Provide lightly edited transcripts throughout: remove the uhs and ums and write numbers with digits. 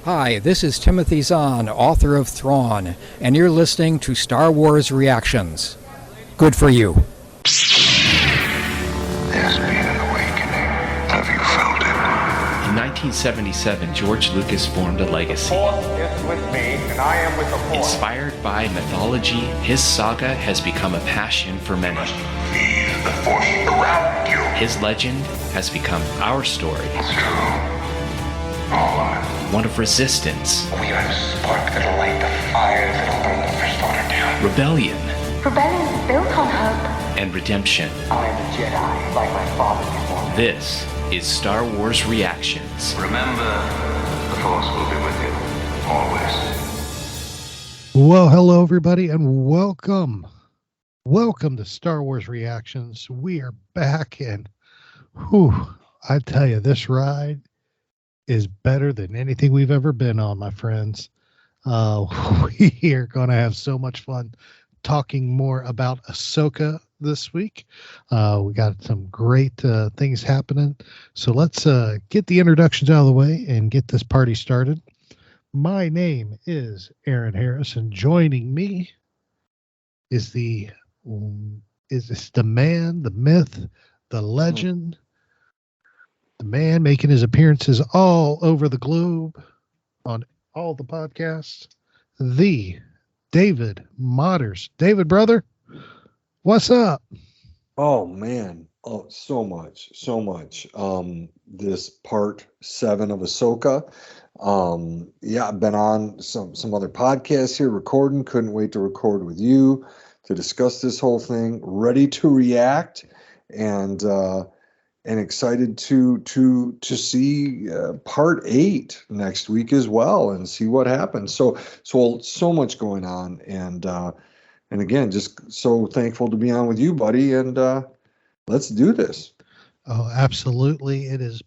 Hi, this is Timothy Zahn, author of Thrawn, and you're listening to Star Wars Reactions. Good for you. There's been an awakening. Have you felt it? In 1977, George Lucas formed a legacy. The Force is with me, and I am with the Force. Inspired by mythology, his saga has become a passion for many. Feel the Force around you. His legend has become our story. It's true. All of it. One of resistance, We are the spark that'll light the fire that'll burn the First Order down. rebellion, Rebellion is built on hope. and redemption. I am a Jedi, like my father before me. This is Star Wars Reactions. Remember, the Force will be with you. Always. Well, hello, everybody, and welcome. Welcome to Star Wars Reactions. We are back, and I tell you, this ride is better than anything we've ever been on, my friends. We are going to have so much fun talking more about Ahsoka this week. We got some great things happening. So let's get the introductions out of the way and get this party started. My name is Aaron Harris, and joining me is the man, the myth, the legend, the man making his appearances all over the globe on all the podcasts, the David Motters. David, brother, what's up? Oh man. Oh, so much. This part 7 of Ahsoka. Yeah, I've been on some other podcasts here recording. Couldn't wait to record with you to discuss this whole thing. Ready to react and excited to see part 8 next week as well and see what happens. So much going on, and again, just so thankful to be on with you, buddy. And let's do this. Oh, absolutely. It is.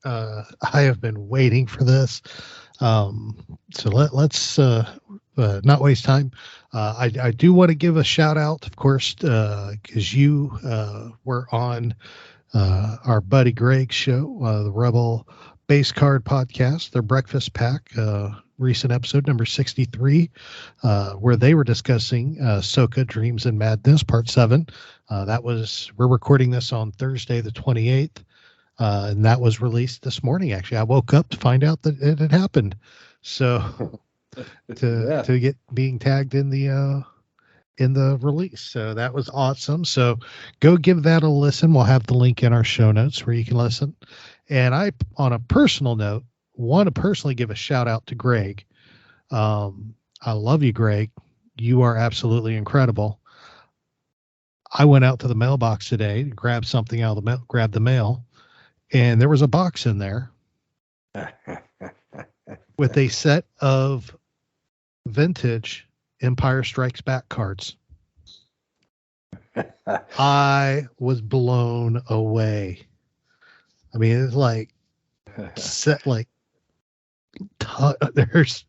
I have been waiting for this. So let's not waste time. I do want to give a shout out, of course, because you were on our buddy Greg's show, the Rebel Base Card Podcast, their Breakfast Pack, recent episode number 63, where they were discussing Ahsoka Dreams and Madness Part 7. We're recording this on Thursday the 28th, and that was released this morning. Actually, I woke up to find out that it had happened. So to get being tagged in the release. So that was awesome. So go give that a listen. We'll have the link in our show notes where you can listen. And I, on a personal note, want to personally give a shout out to Greg. I love you, Greg. You are absolutely incredible. I went out to the mailbox today to grab something out of the mail, grab the mail, and there was a box in there with a set of vintage Empire Strikes Back cards. I was blown away. I mean, it's like set like there's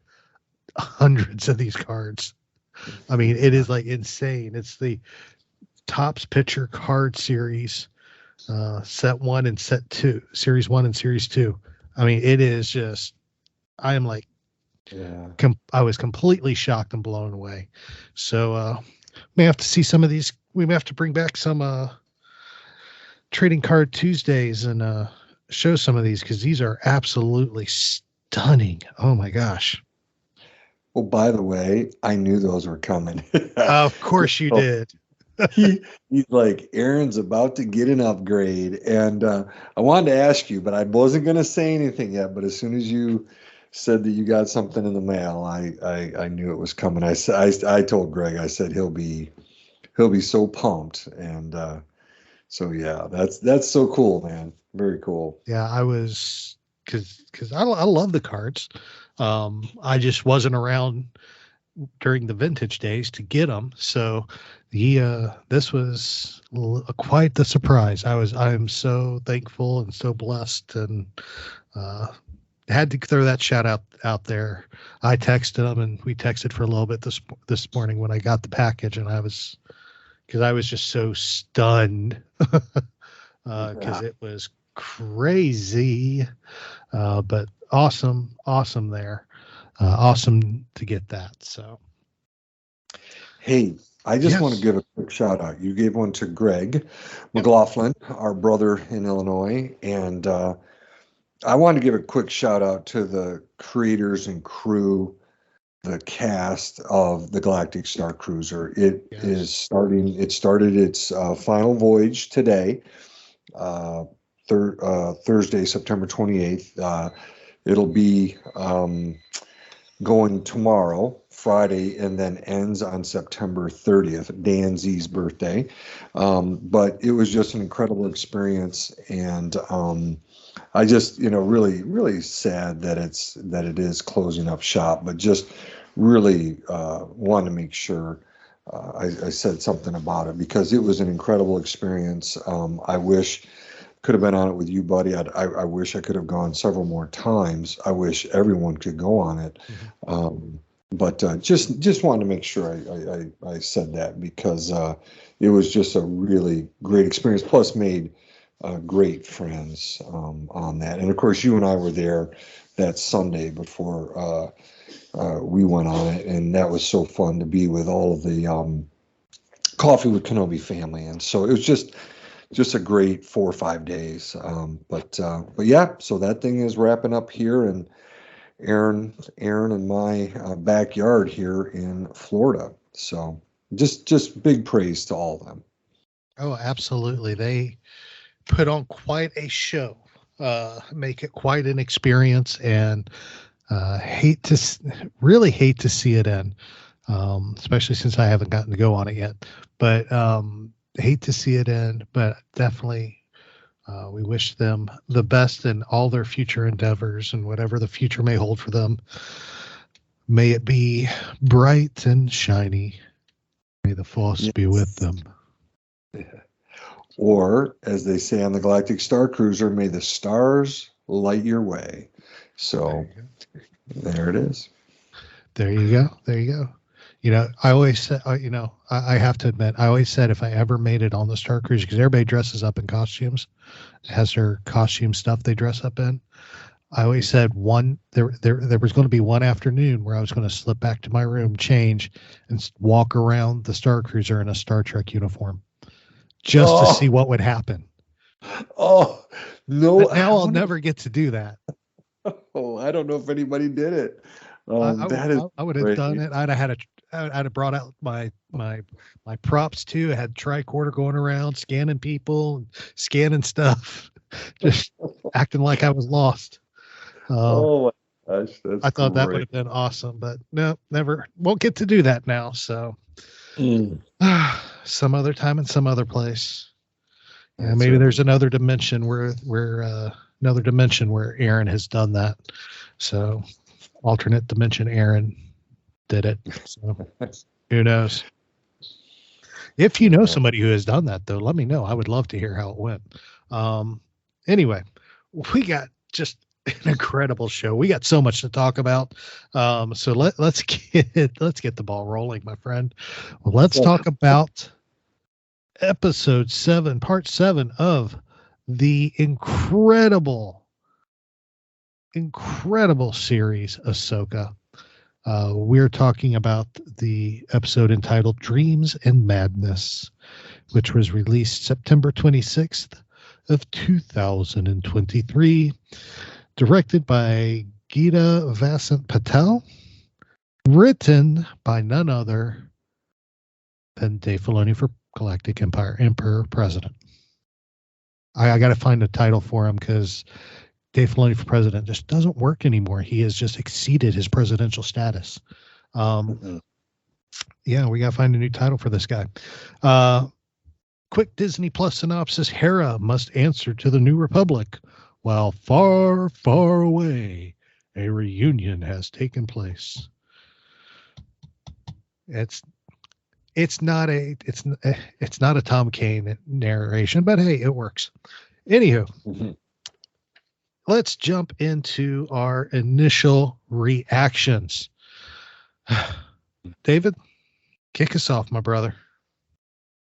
hundreds of these cards. I mean, it is like insane. It's the Topps Picture Card Series, set 1 and set 2, Series 1 and Series 2. I mean, it is just, I am like, I was completely shocked and blown away. So may have to see some of these. We may have to bring back some Trading Card Tuesdays and show some of these, because these are absolutely stunning. Oh my gosh. Well, by the way, I knew those were coming. Of course you did. He's like, Aaron's about to get an upgrade. And I wanted to ask you, but I wasn't going to say anything yet. But as soon as you said that you got something in the mail, I knew it was coming. I told Greg, I said he'll be so pumped. And so yeah, that's so cool, man. Very cool. Yeah, I was, because I love the cards. I just wasn't around during the vintage days to get them. So this was quite the surprise. I'm so thankful and so blessed, and had to throw that shout out there. I texted him, and we texted for a little bit this morning when I got the package, and I was just so stunned because it was crazy, but awesome there. awesome to get that. So, Hey, I just Yes. want to give a quick shout out. You gave one to Greg McLaughlin, our brother in Illinois, and I want to give a quick shout out to the creators and crew, the cast of the Galactic Star Cruiser. It Yes. is starting. It started its final voyage today, Thursday, September 28th. It'll be going tomorrow, Friday, and then ends on September 30th, Dan Z's birthday. But it was just an incredible experience, and I just, really, really sad that it is closing up shop, but just really wanted to make sure I said something about it because it was an incredible experience. I wish could have been on it with you, buddy. I wish I could have gone several more times. I wish everyone could go on it. But just wanted to make sure I said that because it was just a really great experience. Plus, made great friends on that. And of course, you and I were there that Sunday before we went on it, and that was so fun to be with all of the Coffee with Kenobi family. And so it was just a great 4 or 5 days. But yeah, so that thing is wrapping up here, and Aaron in my backyard here in Florida. So just big praise to all of them. Oh, absolutely. They put on quite a show, make it quite an experience, and really hate to see it end, especially since I haven't gotten to go on it yet. But hate to see it end, but definitely we wish them the best in all their future endeavors and whatever the future may hold for them. May it be bright and shiny. May the Force be with them. Or, as they say on the Galactic Star Cruiser, may the stars light your way. So there it is. There you go. There you go. I always said, I have to admit, I always said if I ever made it on the Star Cruiser, because everybody dresses up in costumes, has their costume stuff they dress up in. I always said there was going to be one afternoon where I was going to slip back to my room, change, and walk around the Star Cruiser in a Star Trek uniform, just to see what would happen. Oh no! But now I'll never get to do that. Oh, I don't know if anybody did it. I would have done it. I'd have brought out my props too. I had tricorder going around, scanning people, scanning stuff, just acting like I was lost. Oh my gosh, that's I thought that great. would have been awesome, but no, never. Won't get to do that now. So some other time and some other place. Yeah, maybe there's another dimension where Aaron has done that. So alternate dimension Aaron did it. So who knows? If you know somebody who has done that, though, let me know. I would love to hear how it went. Anyway, we got just an incredible show. We got so much to talk about. So let's get the ball rolling, my friend. Well, let's talk about episode 7, part 7 of the incredible series Ahsoka. We're talking about the episode entitled Dreams and Madness, which was released September 26th of 2023, directed by Geeta Vasant Patel, written by none other than Dave Filoni for Galactic Empire, Emperor President. I got to find a title for him because Dave Filoni for President just doesn't work anymore. He has just exceeded his presidential status. Yeah, we got to find a new title for this guy. Quick Disney Plus synopsis. Hera must answer to the New Republic while far, far away a reunion has taken place. It's not a Tom Kane narration, but hey, it works. Anywho, let's jump into our initial reactions. David, kick us off, my brother.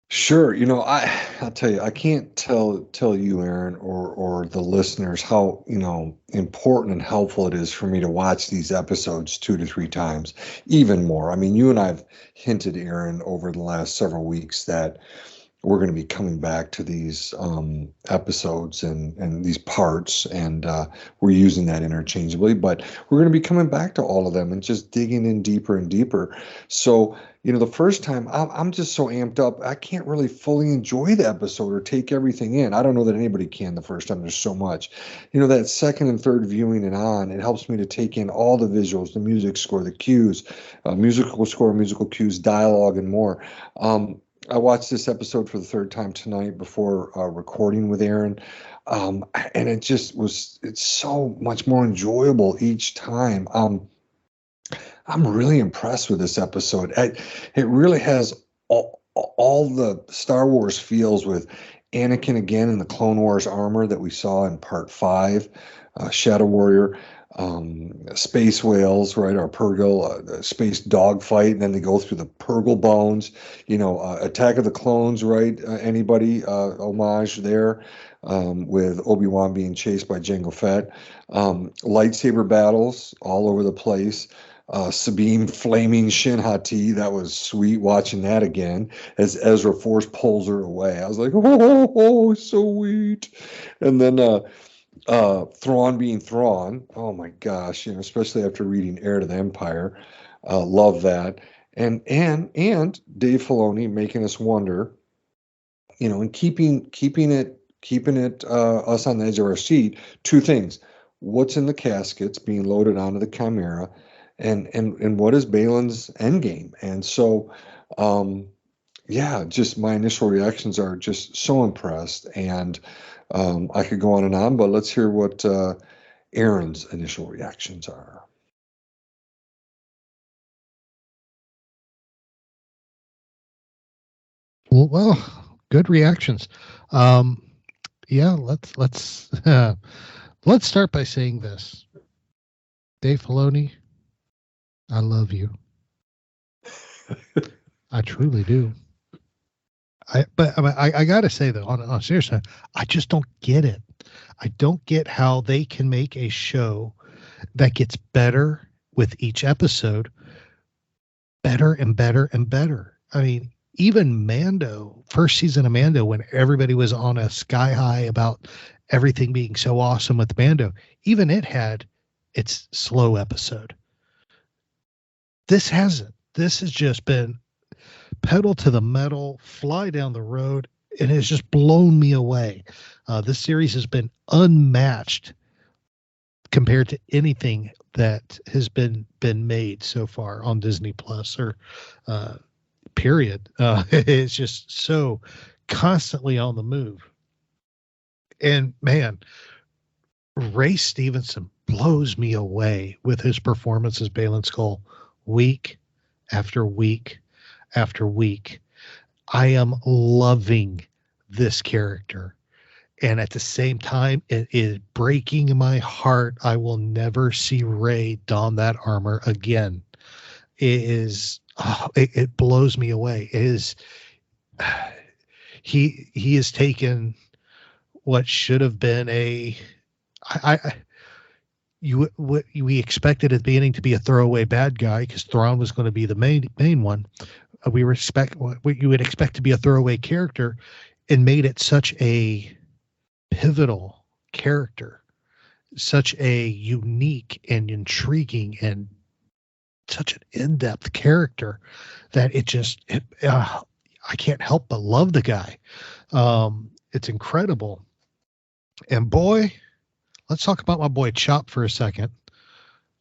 Sure. I'll tell you, I can't tell you, Aaron, or the listeners how, important and helpful it is for me to watch these episodes 2 to 3 times, even more. I mean, you and I've hinted, Aaron, over the last several weeks that we're going to be coming back to these episodes and these parts, and we're using that interchangeably, but we're going to be coming back to all of them and just digging in deeper and deeper. So, the first time I'm just so amped up, I can't really fully enjoy the episode or take everything in. I don't know that anybody can the first time. There's so much. That second and third viewing and on, it helps me to take in all the visuals, the music score, the cues, musical score, musical cues, dialogue, and more. I watched this episode for the third time tonight before recording with Aaron. And it's so much more enjoyable each time. I'm really impressed with this episode. It really has all the Star Wars feels with Anakin again in the Clone Wars armor that we saw in Part 5, Shadow Warrior, space whales, right? Our Purgle, space dogfight, and then they go through the Purgle bones. Attack of the Clones, right? Anybody homage there with Obi-Wan being chased by Jango Fett. Lightsaber battles all over the place. Sabine flaming Shin Hati. That was sweet watching that again as Ezra Force pulls her away. I was like, oh, sweet. And then Thrawn being Thrawn. Oh my gosh, especially after reading Heir to the Empire. Love that. And Dave Filoni making us wonder, and keeping it us on the edge of our seat. Two things. What's in the caskets being loaded onto the Chimera? And what is Baylon's endgame? And so, just my initial reactions are just so impressed, and I could go on and on, but let's hear what Aaron's initial reactions are. Well, good reactions. Let's let's start by saying this. Dave Filoni, I love you. I truly do. I gotta say though, on a serious note, I just don't get it. I don't get how they can make a show that gets better with each episode, better and better and better. I mean, even Mando, first season of Mando, when everybody was on a sky high about everything being so awesome with Mando, even it had its slow episode. This hasn't. This has just been pedal to the metal, fly down the road, and it's just blown me away. This series has been unmatched compared to anything that has been made so far on Disney Plus or period. It's just so constantly on the move. And man, Ray Stevenson blows me away with his performance as Baylon Skoll week after week after week. I am loving this character. And at the same time, it is breaking my heart. I will never see Ray don that armor again. It blows me away. It is, he has taken what should have been we expected at the beginning to be a throwaway bad guy because Thrawn was going to be the main one. We respect what you would expect to be a throwaway character, and made it such a pivotal character, such a unique and intriguing and such an in-depth character that I can't help but love the guy. It's incredible. And boy, let's talk about my boy Chop for a second.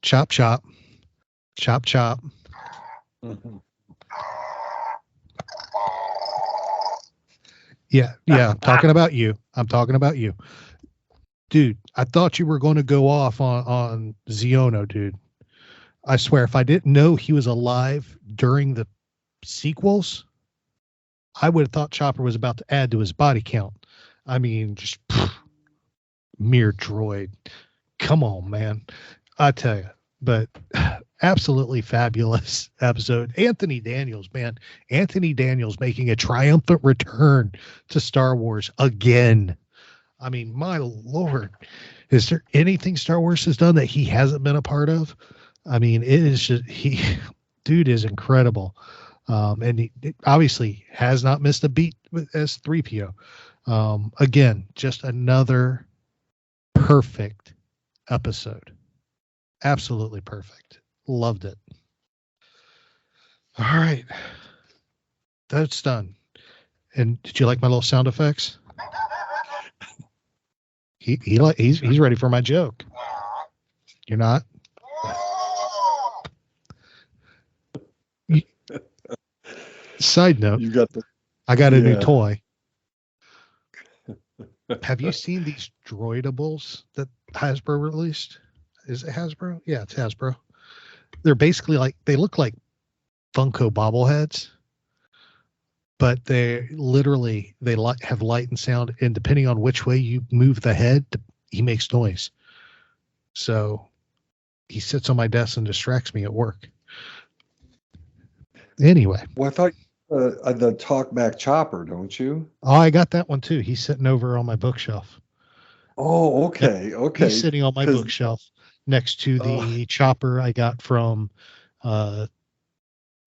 Chop. Mm-hmm. Yeah. I'm talking about you. Dude, I thought you were going to go off on Xiono, dude. I swear, if I didn't know he was alive during the sequels, I would have thought Chopper was about to add to his body count. I mean, just mere droid. Come on, man. I tell you. But Absolutely fabulous episode. Anthony Daniels, man. Anthony Daniels making a triumphant return to Star Wars again. I mean, my Lord, is there anything Star Wars has done that he hasn't been a part of? I mean, it is just, dude is incredible. And he obviously has not missed a beat with S3PO. Again, just another perfect episode. Absolutely perfect. Loved it. All right. That's done. And did you like my little sound effects? He's ready for my joke. You're not? Side note, I got a new toy. Have you seen these droidables that Hasbro released? Is it Hasbro? Yeah, it's Hasbro. They're basically they look like Funko bobbleheads, but they have light and sound, and depending on which way you move the head, he makes noise. So he sits on my desk and distracts me at work. Anyway. Well, I thought the talkback chopper, don't you? Oh, I got that one too. He's sitting over on my bookshelf. Oh, okay. Okay. He's sitting on my bookshelf next to the chopper I got from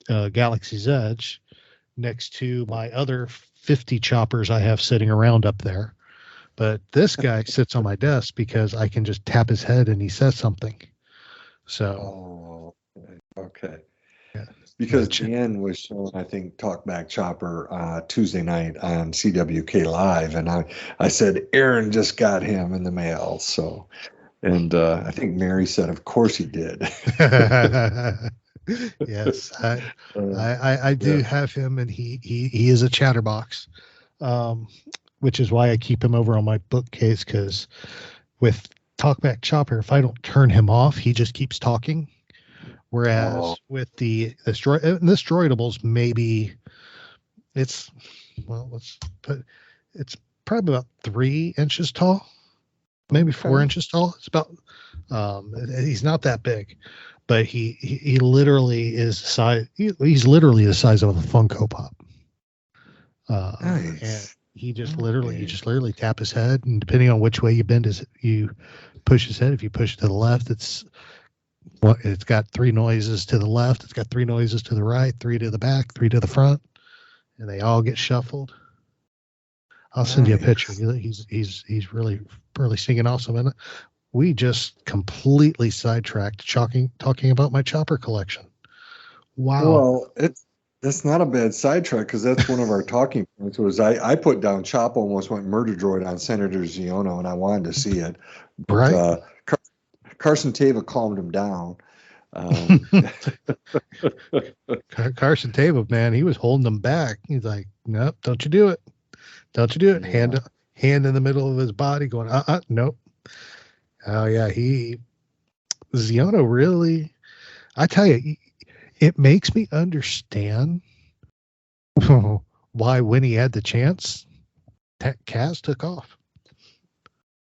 Galaxy's Edge, next to my other 50 choppers I have sitting around up there. But this guy sits on my desk because I can just tap his head and he says something. So. Oh, okay. Yeah. Because Jan was showing, I think, Talkback Chopper Tuesday night on CWK Live, and I said Aaron just got him in the mail. So, and I think Mary said, "Of course he did." Yes, I do have him, and he is a chatterbox, which is why I keep him over on my bookcase. Because with Talkback Chopper, if I don't turn him off, he just keeps talking. Whereas with this droidables, maybe it's probably about 3 inches tall, maybe 4 inches tall. It's about he's not that big, but he literally is the size. He's literally the size of a Funko Pop. Nice. And he just literally tap his head, and depending on which way you bend you push his head. If you push it to the left, it's got 3 noises to the left. It's got 3 noises to the right, 3 to the back, 3 to the front, and they all get shuffled. I'll send you a picture. He's really singing awesome. And we just completely sidetracked talking about my chopper collection. Wow. Well, that's not a bad sidetrack, because that's one of our talking points. Was I put down Chopper almost went murder droid on Senator Ziono, and I wanted to see it. But, right. Carson Tava calmed him down. Carson Tava, man, he was holding them back. He's like, "Nope, don't you do it. Don't you do it." Yeah. Hand in the middle of his body going, nope. Oh yeah. Ziono really, I tell you, it makes me understand why when he had the chance, Kaz took off.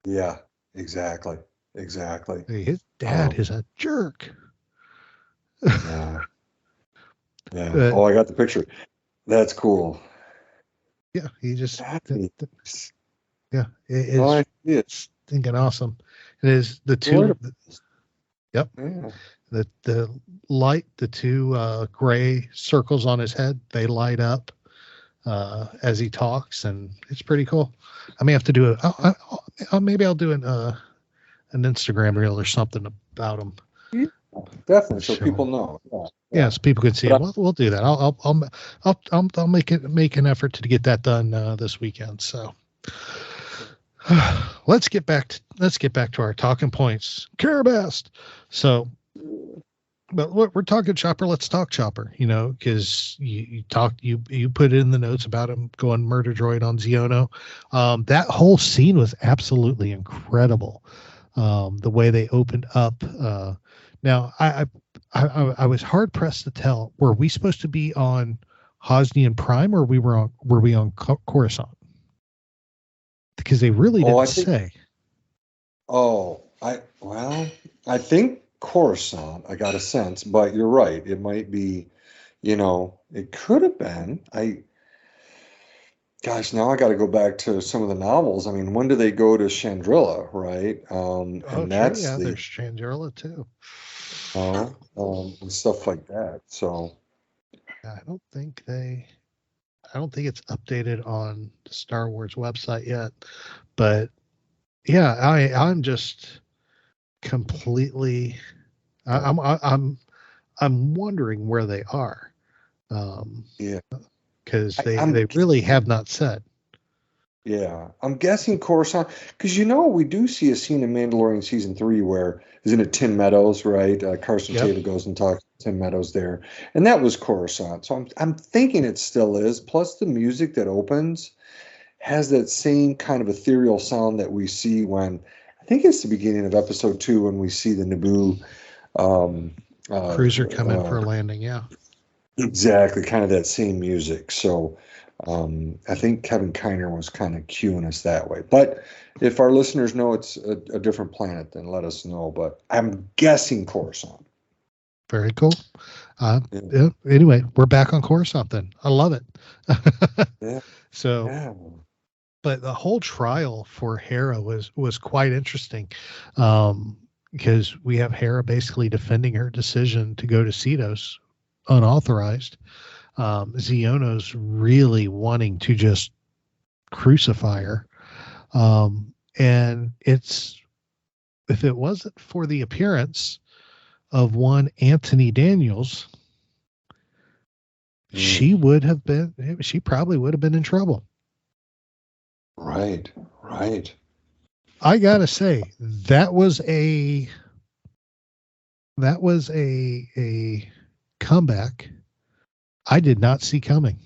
Yeah, exactly. His dad is a jerk. Yeah. I got the picture. That's cool. Yeah, he just. Yeah, it's thinking awesome. It is the two. Yep. Yeah. The light, the 2 gray circles on his head, they light up as he talks, and it's pretty cool. I may have to do maybe I'll do an Instagram reel or something about him. Yeah, definitely, so people know. Yeah, so people can see it. We'll do that. I'll make an effort to get that done this weekend. So let's get back to our talking points. Carabast. So, but we're talking Chopper. Let's talk Chopper. Because you put it in the notes about him going murder droid on Ziono. That whole scene was absolutely incredible. The way they opened up. Now, I was hard pressed to tell. Were we supposed to be on Hosnian Prime, or were we on Coruscant? Because they really didn't say. I think Coruscant. I got a sense, but you're right. It might be, it could have been. Gosh, now I got to go back to some of the novels. I mean, when do they go to Chandrilla, right? And that's yeah, the there's Chandrilla too. and stuff like that. So I don't think it's updated on the Star Wars website yet, but yeah, I'm just completely, I'm wondering where they are. yeah, because I'm they really have not said. Yeah, I'm guessing Coruscant, because we do see a scene in Mandalorian season 3 where, isn't it Tim Meadows, right? Carson Yep. Taylor goes and talks to Tim Meadows there, and that was Coruscant. So I'm thinking it still is. Plus, the music that opens has that same kind of ethereal sound that we see when, I think it's the beginning of episode 2 when we see the Naboo Cruiser come in for a landing. Yeah, exactly, kind of that same music. So. I think Kevin Kiner was kind of cueing us that way. But if our listeners know it's a different planet, then let us know. But I'm guessing Coruscant. very cool. Yeah. Anyway, we're back on Coruscant then. I love it. Yeah. So, Yeah. but the whole trial for Hera was quite interesting, because we have Hera basically defending her decision to go to Cedos unauthorized. Xiono's really wanting to just crucify her. And if it wasn't for the appearance of one Anthony Daniels, she probably would have been in trouble. Right. I gotta say, that was a comeback I did not see coming.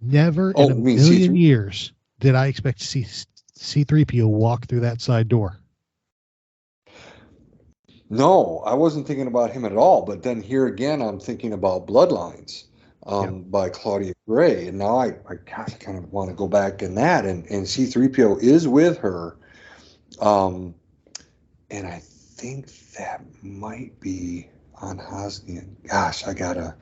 Never in a million years did I expect to see C-3PO walk through that side door. No, I wasn't thinking about him at all. But then here again, I'm thinking about Bloodlines by Claudia Gray. And now I kind of want to go back in that. And C-3PO is with her. And I think that might be on Hosnian. Gosh, I gotta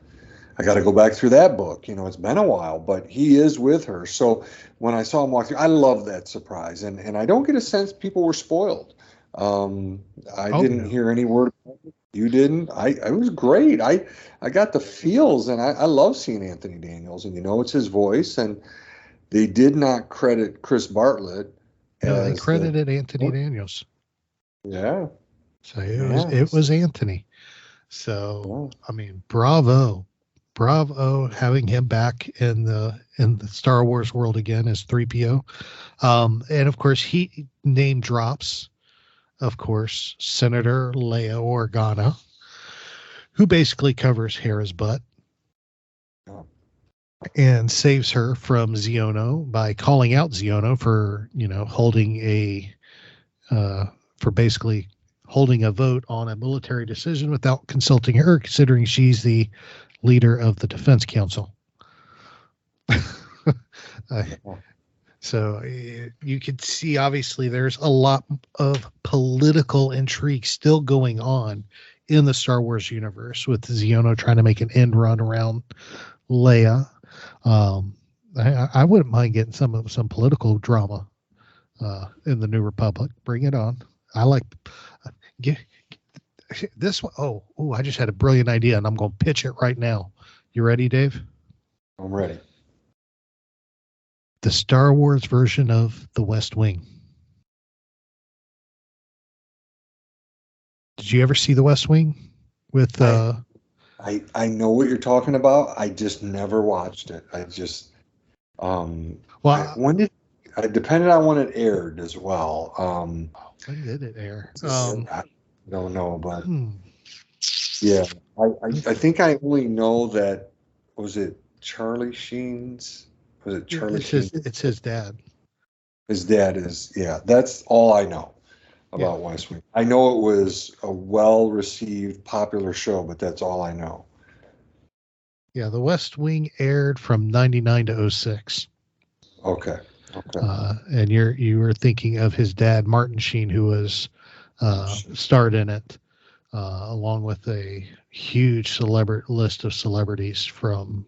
go back through that book. It's been a while, but he is with her. So when I saw him walk through, I love that surprise, and I don't get a sense people were spoiled. I didn't hear any word. You didn't. I was great. I got the feels, and I love seeing Anthony Daniels, and it's his voice, and they did not credit Chris Bartlett. No, they credited Anthony Daniels. Yeah. So it was Anthony. So I mean, bravo having him back in the Star Wars world again as 3PO. And of course he name drops, of course, Senator Leia Organa, who basically covers Hera's butt and saves her from Xiono by calling out Xiono for holding a vote on a military decision without consulting her, considering she's the leader of the Defense Council. So you could see, obviously, there's a lot of political intrigue still going on in the Star Wars universe, with Xiono trying to make an end run around Leia. I wouldn't mind getting some political drama in the New Republic. Bring it on. I like this one. Oh, I just had a brilliant idea, and I'm going to pitch it right now. You ready, Dave? I'm ready. The Star Wars version of The West Wing. Did you ever see The West Wing? With I know what you're talking about. I just never watched it. I just when did it depended on when it aired as well. When did it air? I don't know, but yeah, I think I only know that. Was it Charlie Sheen's? Was it Charlie? It's his dad. His dad is, that's all I know about West Wing. I know it was a well-received, popular show, but that's all I know. Yeah, The West Wing aired from 99 to 06. Okay. And you were thinking of his dad, Martin Sheen, who was starred in it, along with a huge list of celebrities from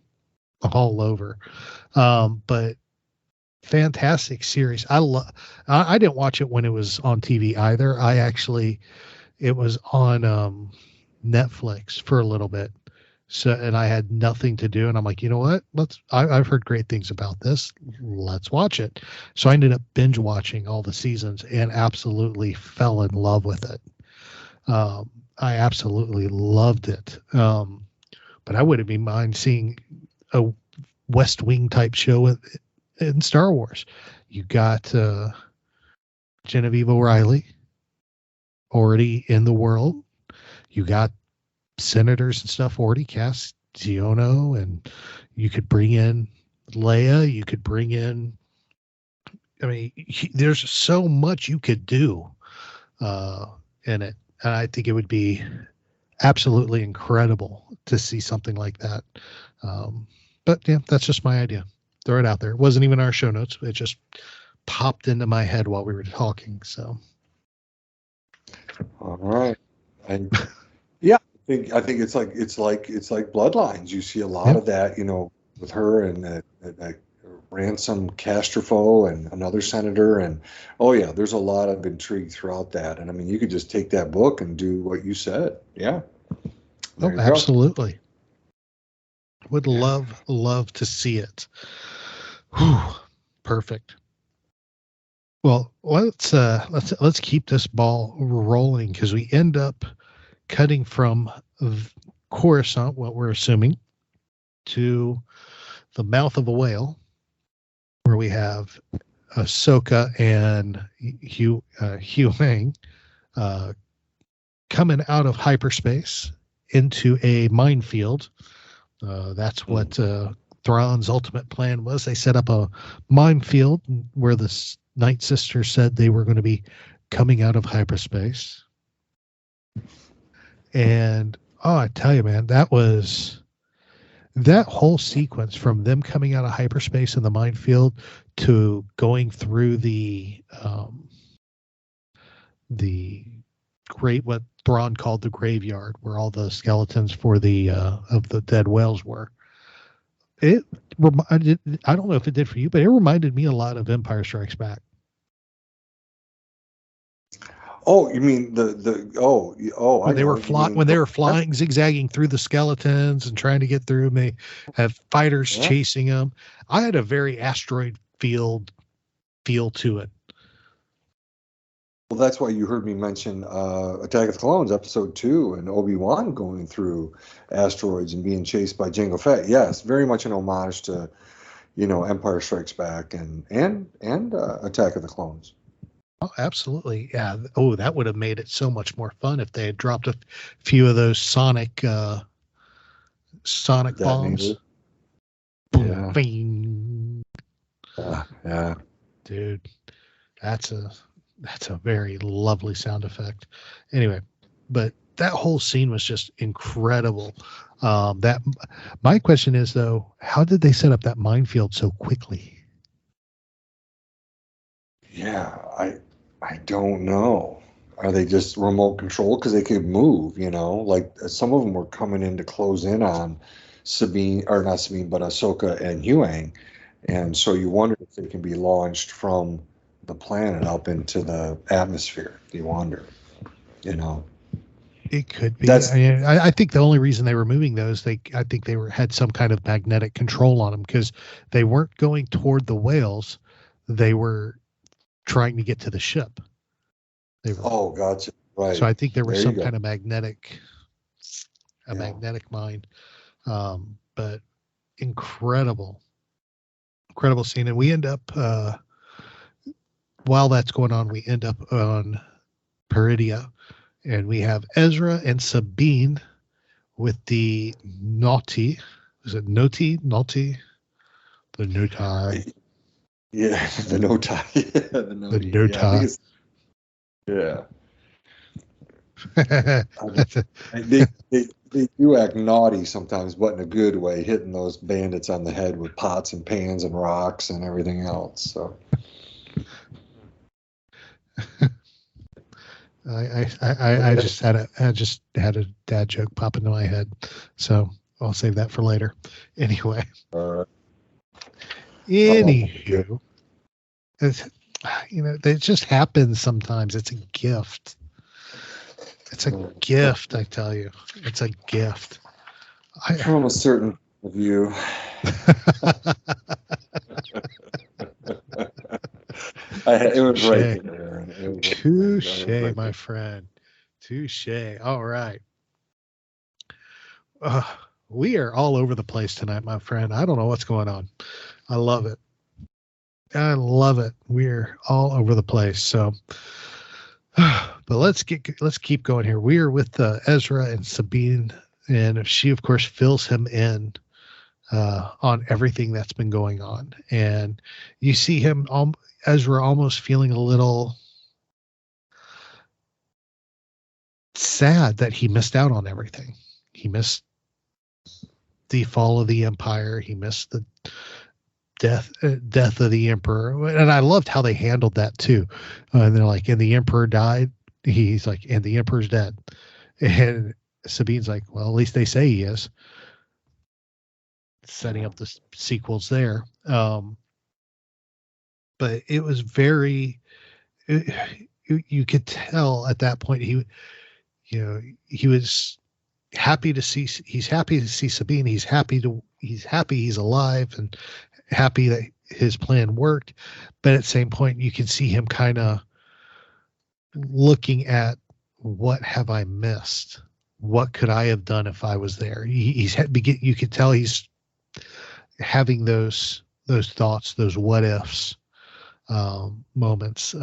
all over. But fantastic series. I didn't watch it when it was on TV either. It was on Netflix for a little bit. So, and I had nothing to do, and I'm like, you know what? I've heard great things about this. Let's watch it. So I ended up binge watching all the seasons and absolutely fell in love with it. I absolutely loved it. But I wouldn't be mind seeing a West Wing type show in Star Wars. You got Genevieve O'Reilly already in the world. You got senators and stuff already cast. Ziono, and you could bring in Leia. You could bring in. I mean, there's so much you could do in it, and I think it would be absolutely incredible to see something like that. But yeah, that's just my idea. Throw it out there. It wasn't even our show notes. It just popped into my head while we were talking. So, all right, and yeah, I think it's like Bloodlines. You see a lot of that, with her and Ransom Castrofo and another senator, and there's a lot of intrigue throughout that. And I mean, you could just take that book and do what you said. Yeah. Oh, absolutely. Would love to see it. Whew, perfect. Well, let's keep this ball rolling, because we end up cutting from Coruscant, what we're assuming, to the mouth of a whale, where we have Ahsoka and Huyang coming out of hyperspace into a minefield. That's what Thrawn's ultimate plan was. They set up a minefield where the Night Sisters said they were going to be coming out of hyperspace. And I tell you, man, that whole sequence, from them coming out of hyperspace in the minefield to going through the what Thrawn called the graveyard, where all the skeletons for the of the dead whales were. I don't know if it did for you, but it reminded me a lot of Empire Strikes Back. Oh, you mean when they were flying, zigzagging through the skeletons and trying to get through them. They have fighters chasing them. I had a very asteroid field feel to it. Well, that's why you heard me mention Attack of the Clones Episode 2 and Obi-Wan going through asteroids and being chased by Jango Fett. Yes, very much an homage to, Empire Strikes Back and Attack of the Clones. Oh, absolutely. Yeah. Oh, that would have made it so much more fun if they had dropped a few of those sonic bombs. Yeah. Yeah. Dude, that's a very lovely sound effect. Anyway, but that whole scene was just incredible. My question is, though, how did they set up that minefield so quickly? Yeah, I don't know. Are they just remote control? Because they could move, like some of them were coming in to close in on Ahsoka and Huyang. And so you wonder if they can be launched from the planet up into the atmosphere. You wonder, It could be. I think the only reason they were moving those, I think they had some kind of magnetic control on them, because they weren't going toward the whales. They were trying to get to the ship. Gotcha. Right. So I think there was some kind of magnetic mine. But incredible scene. And we end up, while that's going on, we end up on Peridia, and we have Ezra and Sabine with the Naughty. Is it Naughty? The Naughty. Yeah, the Naughty. The Naughty. Yeah. They do act naughty sometimes, but in a good way, hitting those bandits on the head with pots and pans and rocks and everything else. So, I just had a dad joke pop into my head, so I'll save that for later. Anyway, anywho, it's, it just happens sometimes. It's a gift. It's a gift, I tell you. It's a gift. From a certain view. It was Touché. right there. Touché, my friend. Touché. All right. We are all over the place tonight, my friend. I don't know what's going on. I love it. I love it. We're all over the place. So, but let's keep going here. We are with Ezra and Sabine, and she, of course, fills him in on everything that's been going on. And you see him, Ezra, almost feeling a little sad that he missed out on everything. He missed the fall of the Empire. He missed the death of the Emperor. And I loved how they handled that too. And they're like, and the Emperor died. He's like, and the Emperor's dead. And Sabine's like, well, at least they say he is. Setting up the sequels there. But it was very, you could tell at that point he was happy to see. He's happy to see Sabine. He's happy he's alive and happy that his plan worked. But at the same point, you can see him kind of looking at, what have I missed? What could I have done if I was there? You could tell he's having those thoughts, those what ifs moments.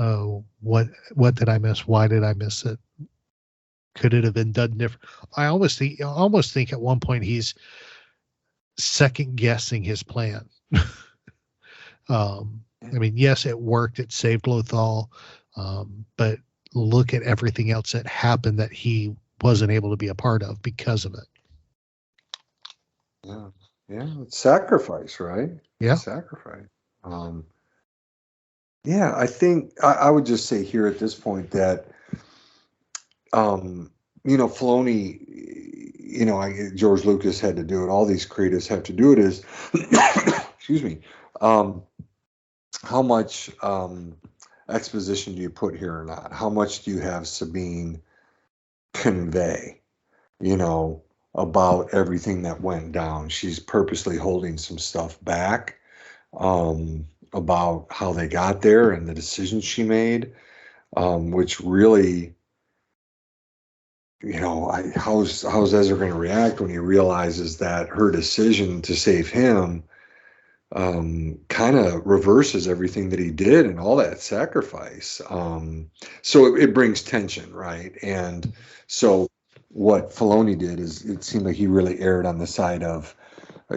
What did I miss? Why did I miss it? Could it have been done different? I almost think at one point he's second guessing his plan. I mean, yes, it worked. It saved Lothal. But look at everything else that happened that he wasn't able to be a part of because of it. Yeah. Yeah. It's sacrifice, right? Yeah. Sacrifice. Yeah, I think I would just say here at this point that, Filoni, George Lucas had to do it. All these creators have to do it. Is, excuse me, how much exposition do you put here or not? How much do you have Sabine convey, about everything that went down? She's purposely holding some stuff back. About how they got there and the decisions she made, which really, how's Ezra going to react when he realizes that her decision to save him kind of reverses everything that he did and all that sacrifice. So it brings tension, right? And so what Filoni did is, it seemed like he really erred on the side of,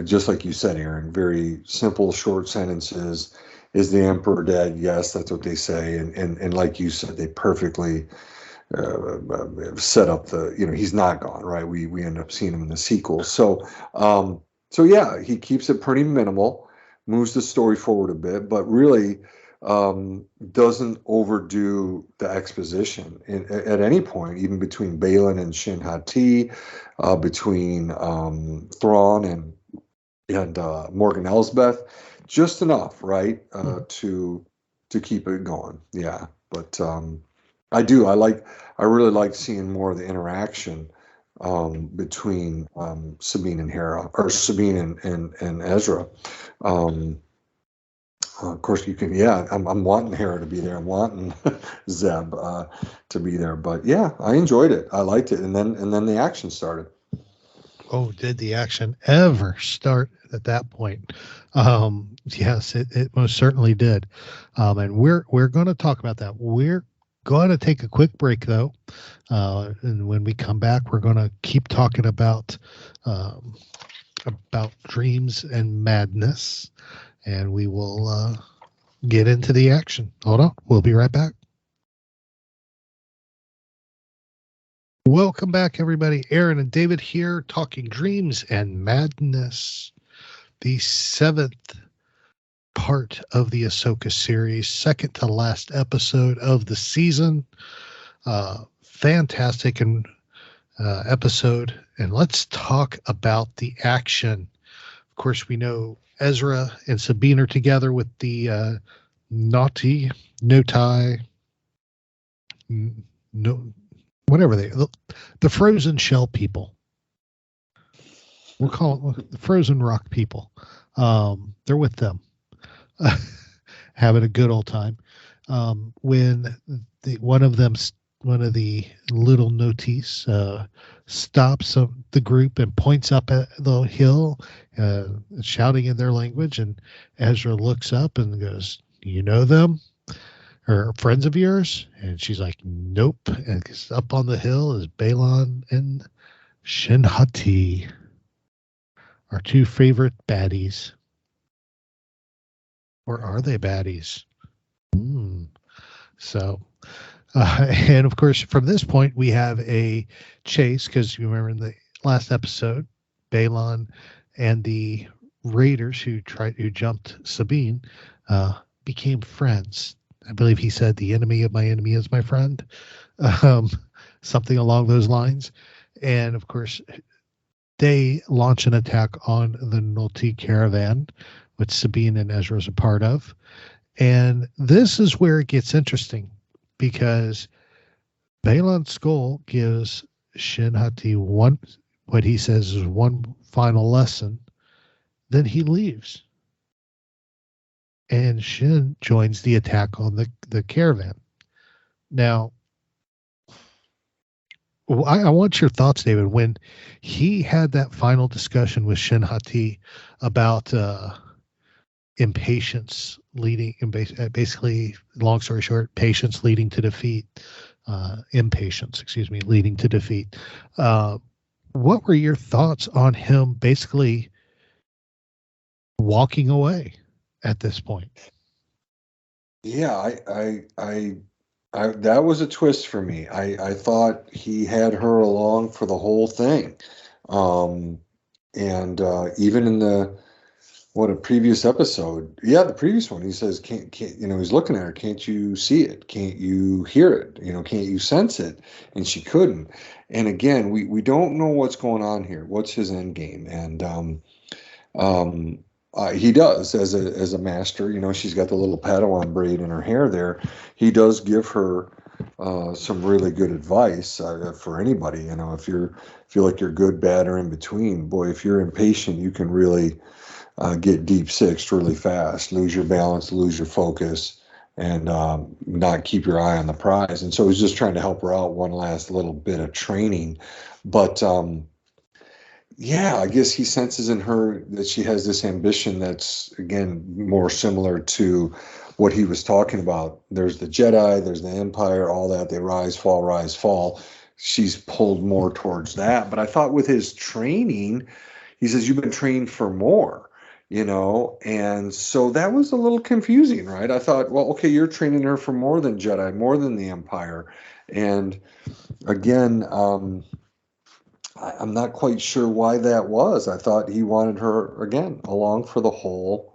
just like you said, Aaron, very simple, short sentences. Is the Emperor dead? Yes, that's what they say. And like you said, they perfectly set up he's not gone, right? We end up seeing him in the sequel. So yeah, he keeps it pretty minimal, moves the story forward a bit, but really doesn't overdo the exposition at any point, even between Baylon and Shin Hati, between Thrawn and Morgan Elsbeth, just enough, right, to keep it going. Yeah, but I really like seeing more of the interaction between Sabine and Hera, or Sabine and Ezra. Of course, you can. Yeah, I'm wanting Hera to be there. I'm wanting Zeb to be there. But yeah, I enjoyed it. I liked it, and then the action started. Oh, did the action ever start at that point? Yes, it most certainly did. And we're going to talk about that. We're going to take a quick break though. And when we come back, we're going to keep talking about dreams and madness, and we will get into the action. Hold on. We'll be right back. Welcome back, everybody. Aaron and David here, talking dreams and madness. The 7th part of the Ahsoka series, second to last episode of the season. fantastic and episode. And let's talk about the action. Of course, we know Ezra and Sabine are together with the naughty, no tie, no, whatever the frozen shell people. We'll call it the frozen rock people. They're with them, having a good old time. When one of the little notice stops the group and points up at the hill, shouting in their language, and Ezra looks up and goes, "You know them? Or friends of yours?" And she's like, "Nope." And up on the hill is Baylon and Shin Hati, our two favorite baddies. Or are they baddies? So, and of course, from this point, we have a chase, because you remember in the last episode, Baylon and the raiders who jumped Sabine became friends. I believe he said, "The enemy of my enemy is my friend," something along those lines. And of course, they launch an attack on the Nulti caravan, which Sabine and Ezra is a part of. And this is where it gets interesting, because Baylon Skoll gives Shin Hati what he says is one final lesson. Then he leaves. And Shin joins the attack on the caravan. Now, I want your thoughts, David, when he had that final discussion with Shin Hati about impatience leading, basically, long story short, patience leading to defeat, impatience, leading to defeat. What were your thoughts on him basically walking away at this point? Yeah, I that was a twist for me. I thought he had her along for the whole thing. And even in a previous episode, the previous one, he says, can't, he's looking at her, "Can't you see it? Can't you hear it? Can't you sense it?" And she couldn't. And again, we don't know what's going on here. What's his end game? And he does, as a master. She's got the little Padawan braid in her hair there. He does give her some really good advice for anybody. If you feel like you're good, bad, or in between, boy, if you're impatient, you can really get deep sixed really fast, lose your balance, lose your focus, and not keep your eye on the prize. And so he's just trying to help her out, one last little bit of training. But I guess he senses in her that she has this ambition that's, again, more similar to what he was talking about. There's the Jedi, there's the Empire, all that. They rise, fall, rise, fall. She's pulled more towards that. But I thought with his training, he says, "You've been trained for more," and so that was a little confusing, right? I thought, well, okay, you're training her for more than Jedi, more than the Empire. And again, I'm not quite sure why that was. I thought he wanted her, again, along for the whole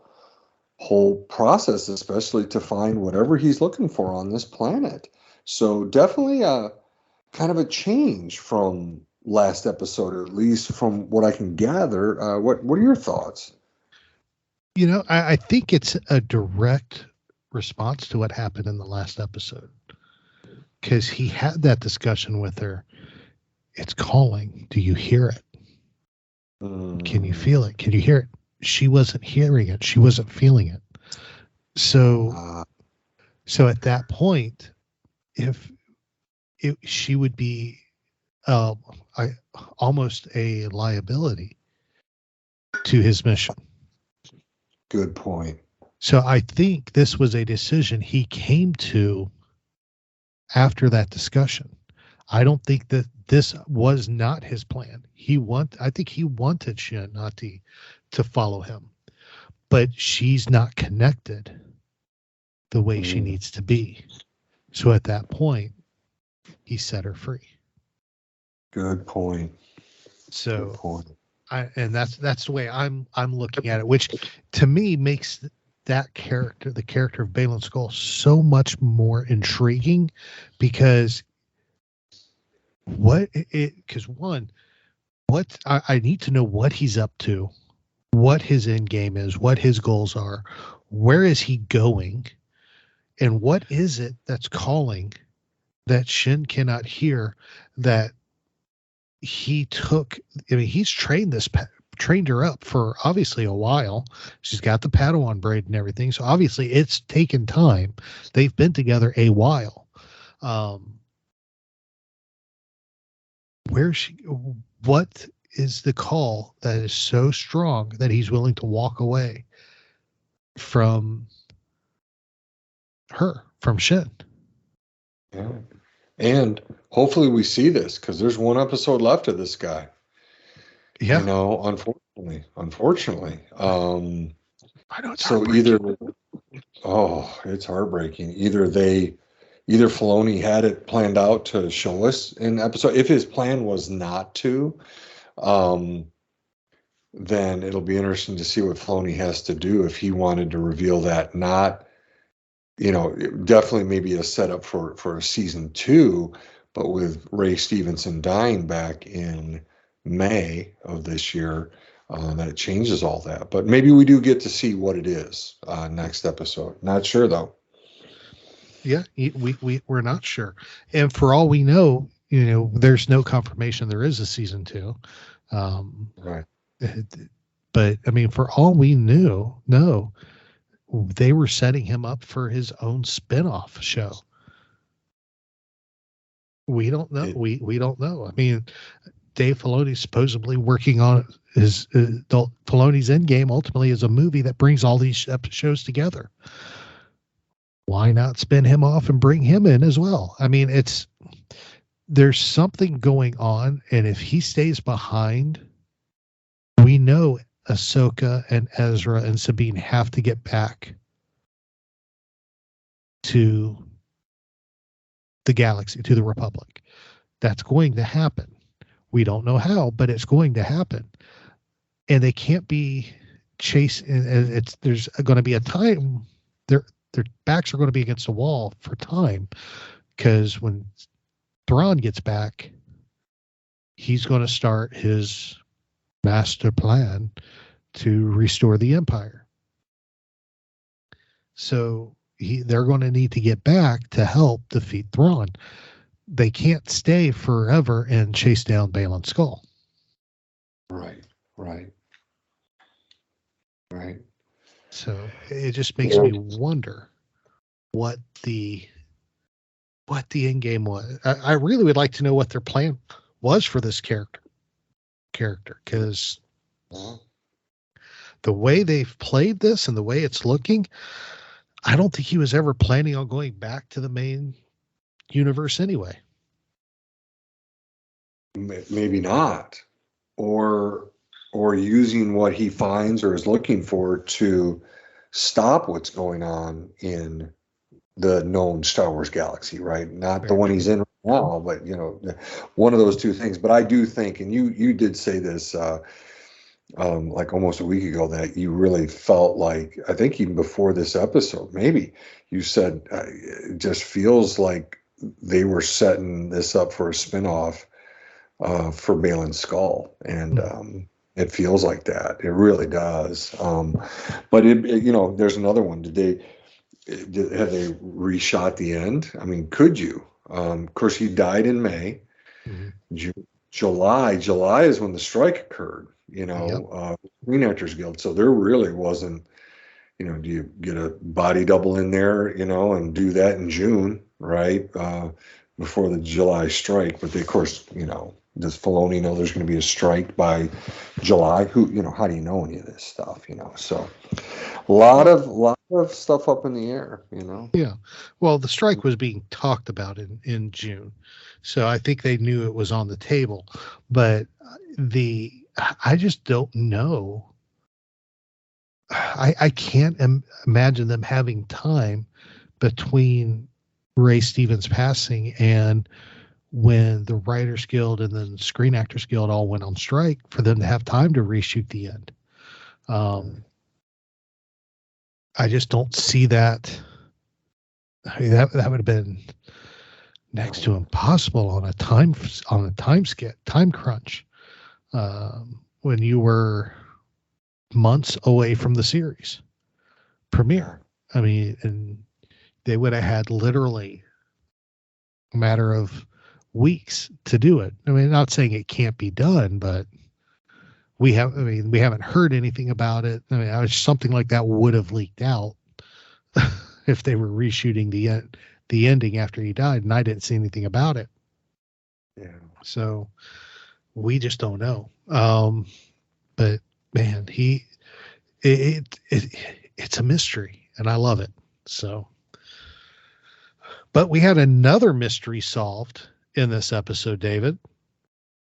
process, especially to find whatever he's looking for on this planet. So definitely a kind of a change from last episode, or at least from what I can gather. What are your thoughts? I think it's a direct response to what happened in the last episode, because he had that discussion with her. It's calling. Do you hear it? Can you feel it? Can you hear it? She wasn't hearing it. She wasn't feeling it. So at that point, she would be almost a liability to his mission. Good point. So I think this was a decision he came to after that discussion. I don't think that this was not his plan. I think he wanted Shin Hati to follow him, but she's not connected the way she needs to be. So at that point, he set her free. Good point. So, Good point. And that's the way I'm looking at it, which to me makes that character, the character of Baylon Skoll, so much more intriguing, because because I need to know what he's up to, what his end game is, what his goals are, where is he going, and what is it that's calling that Shin cannot hear, that he took. I mean, he's trained her up for obviously a while. She's got the Padawan braid and everything, so obviously it's taken time. They've been together a while. What is the call that is so strong that he's willing to walk away from her, from Shin? Yeah. And hopefully we see this, because there's one episode left of this guy. Yeah. You know, unfortunately. I know it's so it's heartbreaking. Either Filoni had it planned out to show us an episode. If his plan was not to, then it'll be interesting to see what Filoni has to do if he wanted to reveal that. Not, definitely maybe a setup for a season 2, but with Ray Stevenson dying back in May of this year, that changes all that. But maybe we do get to see what it is next episode. Not sure though. Yeah, we're not sure, and for all we know, there's no confirmation there is a season 2. Right. But I mean, for all we knew, no, they were setting him up for his own spin-off show. We don't know. We don't know. I mean, Dave Filoni's supposedly working on his Filoni's Endgame ultimately is a movie that brings all these shows together. Why not spin him off and bring him in as well? I mean, there's something going on, and if he stays behind, we know Ahsoka and Ezra and Sabine have to get back to the galaxy, to the Republic. That's going to happen. We don't know how, but it's going to happen. And they can't be chasing. There's going to be a time. Their backs are going to be against the wall for time, because when Thrawn gets back, he's going to start his master plan to restore the Empire. So they're going to need to get back to help defeat Thrawn. They can't stay forever and chase down Baylon Skoll. Right. So it just makes me wonder what the end game was. I really would like to know what their plan was for this character, because the way they've played this and the way it's looking, I don't think he was ever planning on going back to the main universe anyway. Maybe not, or using what he finds or is looking for to stop what's going on in the known Star Wars galaxy, right? Not the one he's in right now, but one of those two things. But I do think, and you did say this like almost a week ago, that you really felt like, I think even before this episode, maybe you said it just feels like they were setting this up for a spinoff for Baylon Skoll, and it feels like that. It really does. But there's another one. Have they reshot the end? I mean, could you? Of course, he died in May. Mm-hmm. July is when the strike occurred. Screen Actors Guild. So there really wasn't. Do you get a body double in there? And do that in June, right? Before the July strike. But they, of course, does Filoni know there's going to be a strike by July? How do you know any of this stuff? So a lot of stuff up in the air, Yeah. Well, the strike was being talked about in June. So I think they knew it was on the table, but I just don't know. I can't imagine them having time between Ray Stevens passing and when the Writers Guild and then Screen Actors Guild all went on strike for them to have time to reshoot the end. I just don't see that. I mean, that would have been next to impossible on a time crunch, when you were months away from the series premiere. I mean, and they would have had literally a matter of weeks to do it. I mean, not saying it can't be done, but we haven't heard anything about it. I mean, something like that would have leaked out if they were reshooting the ending after he died, and I didn't see anything about it. Yeah. So we just don't know. But man, it's a mystery, and I love it. So, but we had another mystery solved in this episode, David.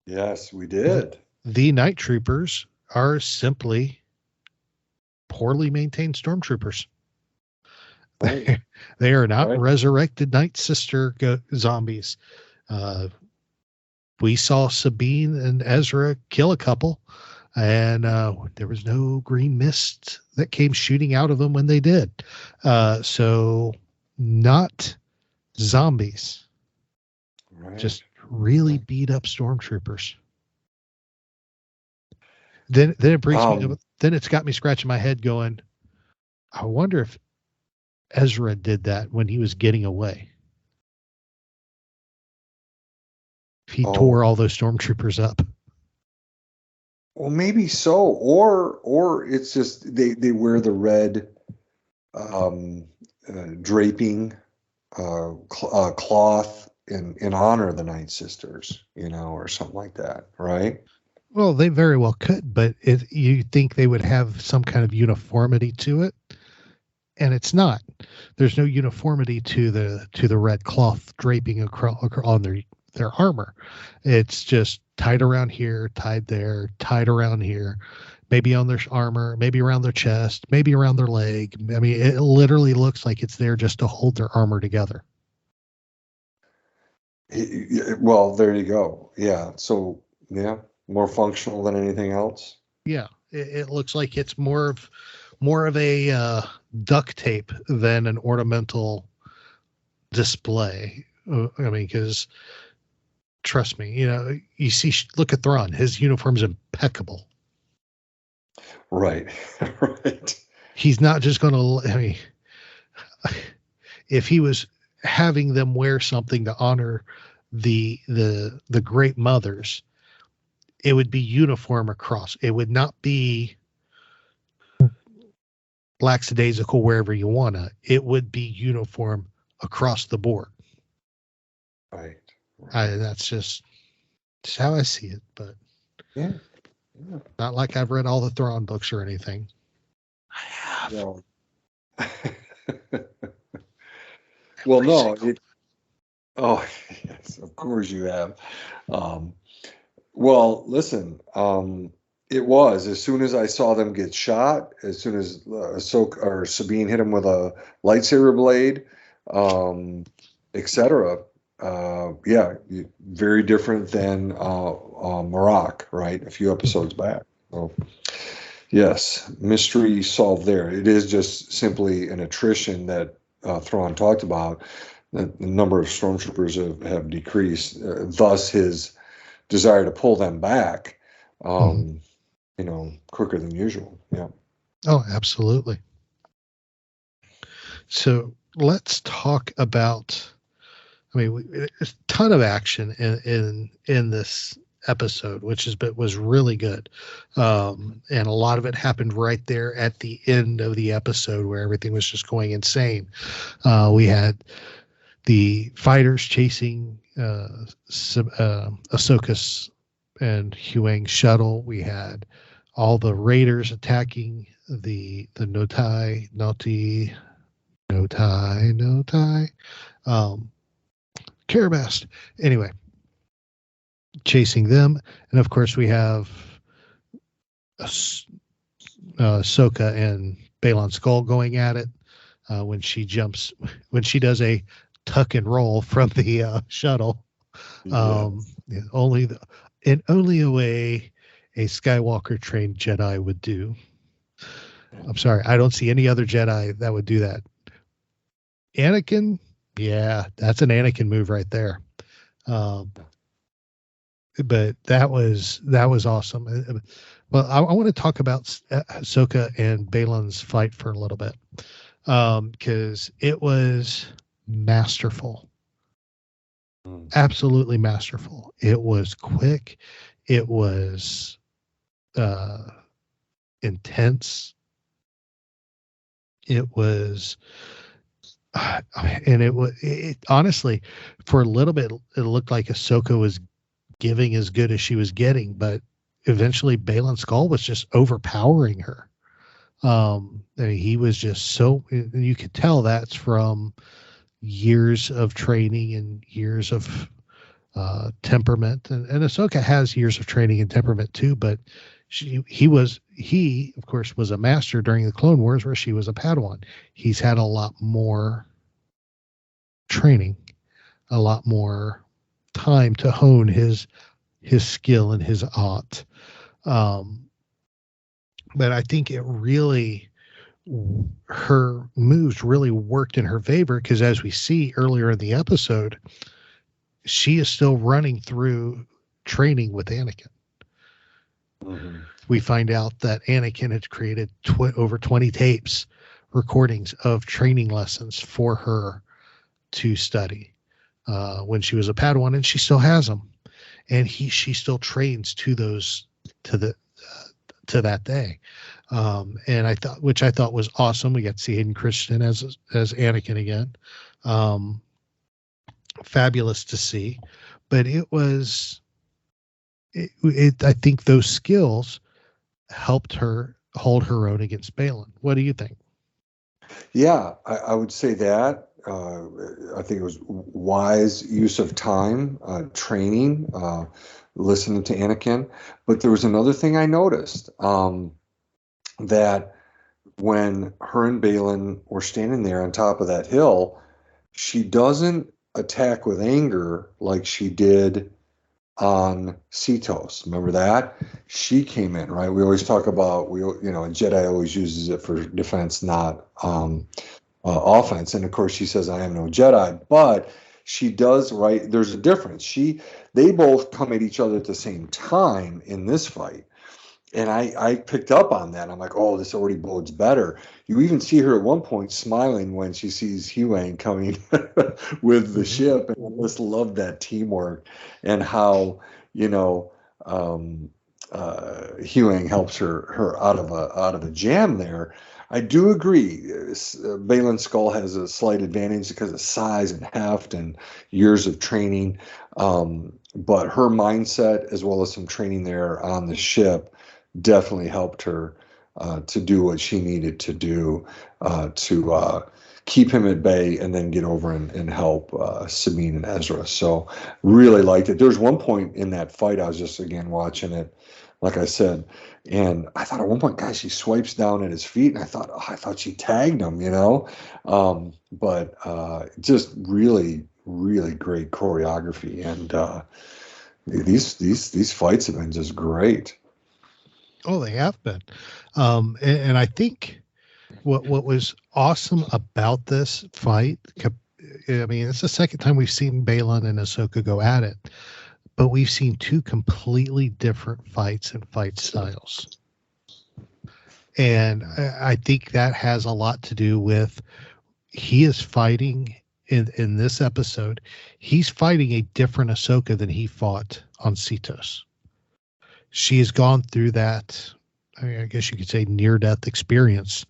Yes, we did. The night troopers are simply poorly maintained stormtroopers. Right. They are not Right. resurrected Night Sister zombies. We saw Sabine and Ezra kill a couple, and there was no green mist that came shooting out of them when they did. So not zombies, Right. just really beat up stormtroopers. Then it brings me. Then it's got me scratching my head, going, I wonder if Ezra did that when he was getting away. If he tore all those stormtroopers up. Well, maybe so, or it's just they wear the red draping cloth in honor of the Night Sisters, or something like that, right? Well, they very well could, but you think they would have some kind of uniformity to it, and it's not. There's no uniformity to the red cloth draping on their armor. It's just tied around here, tied there, tied around here, maybe on their armor, maybe around their chest, maybe around their leg. I mean, it literally looks like it's there just to hold their armor together. Well, there you go. Yeah. So yeah, more functional than anything else. Yeah, it looks like it's more of a duct tape than an ornamental display. I mean, because trust me, you see, look at Thrawn. His uniform's impeccable. Right. Right. He's not just going to, I mean, if he was having them wear something to honor the great mothers, it would be uniform across. It would not be lackadaisical wherever you wanna. It would be uniform across the board. Right. That's just how I see it. But Yeah. not like I've read all the Thrawn books or anything. I have. Well, well, no. Yes, of course you have. Well, listen. It was as soon as I saw them get shot, as soon as Ahsoka or Sabine hit him with a lightsaber blade, etc. Yeah, very different than Marak, right? A few episodes back. So, yes, mystery solved there. It is just simply an attrition that Thrawn talked about. The number of stormtroopers have decreased, thus his desire to pull them back. Quicker than usual. Yeah. Oh, absolutely. So let's talk about. I mean, there's a ton of action in this episode, which was really good, and a lot of it happened right there at the end of the episode where everything was just going insane. We had the fighters chasing Ahsoka's and Huang's shuttle. We had all the raiders attacking the Notai, Carabast. Anyway, chasing them, and of course we have Ahsoka and Baylon Skoll going at it when she does a tuck and roll from the shuttle. Only a way a Skywalker trained Jedi would do. I'm sorry, I don't see any other Jedi that would do that. Anakin Yeah, that's an Anakin move right there. But that was awesome. Well, I want to talk about Ahsoka and Baylon's fight for a little bit, because it was masterful, absolutely masterful. It was quick, it was intense, it was, and it honestly, for a little bit, it looked like Ahsoka was giving as good as she was getting, but eventually Baylon Skoll was just overpowering her. I mean, he was just so, you could tell that's from years of training and years of temperament, and Ahsoka has years of training and temperament too, but he of course was a master during the Clone Wars where she was a Padawan. He's had a lot more training, a lot more time to hone his skill and his art. But I think her moves really worked in her favor, because as we see earlier in the episode, she is still running through training with Anakin. Mm-hmm. We find out that Anakin had created over 20 tapes, recordings of training lessons for her to study when she was a Padawan, and she still has them, and she still trains to those to that day. And I thought was awesome. We got to see Hayden Christensen as Anakin again. Fabulous to see, but I think those skills helped her hold her own against Baylon. What do you think? Yeah, I would say that. I think it was wise use of time, training, listening to Anakin. But there was another thing I noticed, that when her and Baylon were standing there on top of that hill, she doesn't attack with anger like she did on Cetos. Remember that? She came in, right? We always talk about, a Jedi always uses it for defense, not offense. And of course she says, I am no Jedi, but she does, right? There's a difference. They both come at each other at the same time in this fight. And I picked up on that. I'm like, oh, this already bodes better. You even see her at one point smiling when she sees Huyang coming with the ship. And I just love that teamwork and how, Huyang helps her out of a jam there. I do agree. Baylon Skoll has a slight advantage because of size and heft and years of training. But her mindset, as well as some training there on the ship, definitely helped her to do what she needed to do to keep him at bay and then get over and help Sabine and Ezra. So really liked it. There's one point in that fight, I was just again watching it, like I said, and I thought at one point, guys, she swipes down at his feet, and I thought she tagged him, but just really, really great choreography, and these fights have been just great. Oh, they have been. And I think what was awesome about this fight, I mean, it's the second time we've seen Baylon and Ahsoka go at it, but we've seen two completely different fights and fight styles. And I think that has a lot to do with he is fighting in this episode. He's fighting a different Ahsoka than he fought on Cetos. She has gone through that, I guess you could say, near-death experience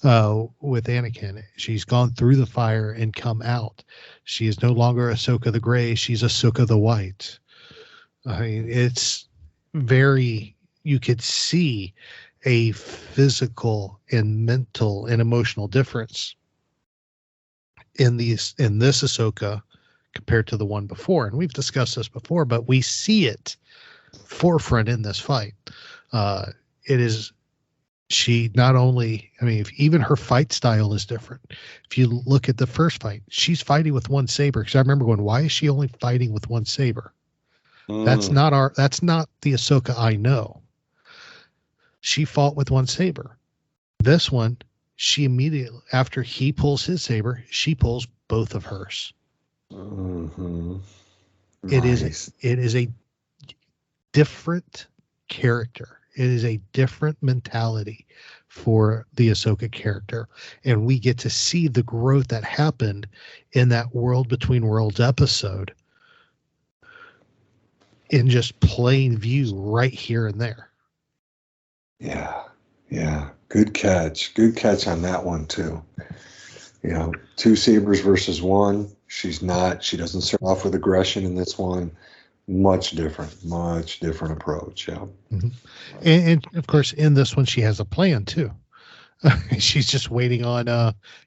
with Anakin. She's gone through the fire and come out. She is no longer Ahsoka the Gray. She's Ahsoka the White. I mean, it's you could see a physical and mental and emotional difference in this Ahsoka compared to the one before. And we've discussed this before, but we see it forefront in this fight. She not only, I mean, even her fight style is different. If you look at the first fight, she's fighting with one saber. Because I remember going, why is she only fighting with one saber? That's not the Ahsoka I know. She fought with one saber. This one, she immediately, after he pulls his saber, she pulls both of hers. Mm-hmm. It Nice. is a different character. It is a different mentality for the Ahsoka character. And we get to see the growth that happened in that World Between Worlds episode in just plain view right here and there. Yeah. Yeah. Good catch. Good catch on that one too. You know, 2 sabers versus 1. She doesn't start off with aggression in this one. Much different approach. Yeah. Mm-hmm. And of course, in this one, she has a plan too. She's just waiting on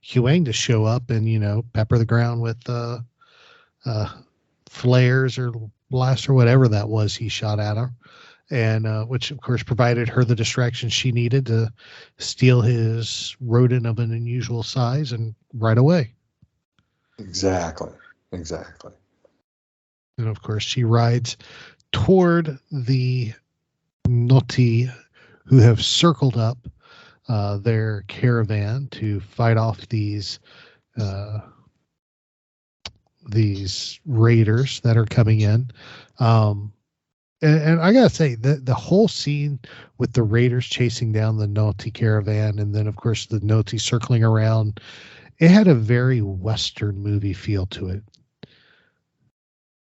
Huang to show up and, pepper the ground with flares or blast or whatever that was he shot at her. And which, of course, provided her the distraction she needed to steal his rodent of an unusual size and right away. Exactly. And of course, she rides toward the Noti who have circled up their caravan to fight off these raiders that are coming in. And I gotta say, the whole scene with the raiders chasing down the Noti caravan, and then of course the Noti circling around, it had a very Western movie feel to it.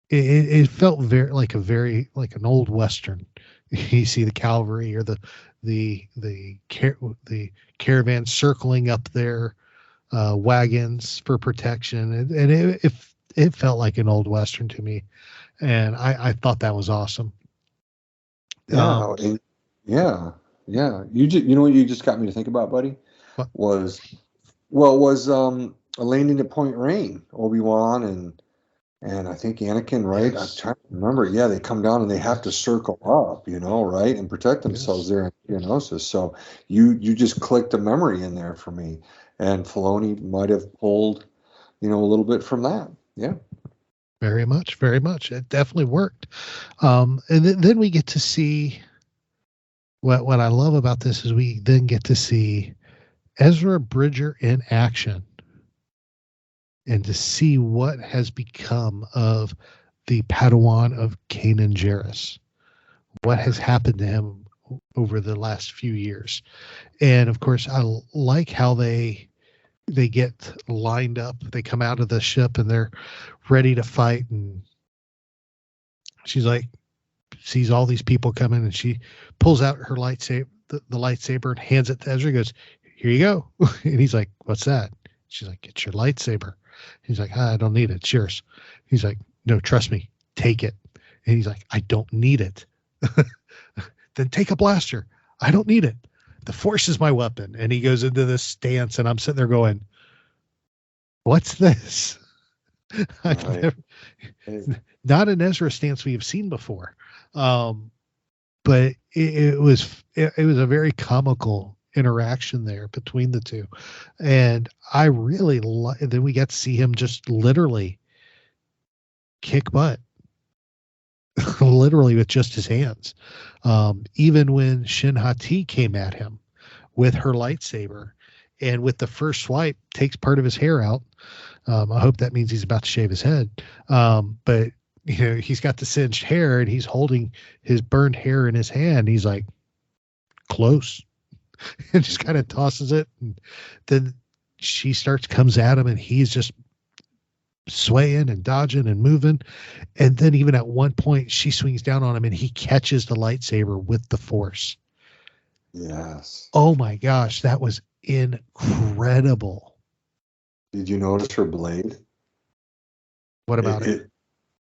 It felt very like an old Western. You see the cavalry or the caravan circling up their wagons for protection, and it felt like an old Western to me, and I thought that was awesome. Yeah. Yeah. You know what you just got me to think about, buddy? What? Was a landing at Point Rain, Obi-Wan and I think Anakin, right? Yes. I'm trying to remember. Yeah, they come down and they have to circle up, right, and protect themselves there in Geonosis. So you just clicked a memory in there for me, and Filoni might have pulled, a little bit from that. Yeah. Very much. It definitely worked. And then we get to see what I love about this is we then get to see Ezra Bridger in action and to see what has become of the Padawan of Kanan Jarrus. What has happened to him over the last few years. And of course, I like how they get lined up. They come out of the ship and they're ready to fight. And she's like, sees all these people coming, and she pulls out her lightsaber, the lightsaber, and hands it to Ezra. Goes, "Here you go." And he's like, "What's that?" She's like, "It's your lightsaber." He's like, "I don't need it. It's yours." He's like, "No, trust me. Take it." And he's like, "I don't need it." "Then take a blaster." "I don't need it. The Force is my weapon." And he goes into this stance, and I'm sitting there going, "What's this?" I've never, not an Ezra stance we have seen before. But it was a very comical interaction there between the two. And I really then we got to see him just literally kick butt. Literally with just his hands. Even when Shin Hati came at him with her lightsaber, and with the first swipe takes part of his hair out. I hope that means he's about to shave his head. But he's got the singed hair, and he's holding his burned hair in his hand. He's like, close, and just kind of tosses it. And then she comes at him, and he's just swaying and dodging and moving. And then even at one point, she swings down on him, and he catches the lightsaber with the Force. Yes. Oh my gosh, that was incredible. Did you notice her blade? What about it?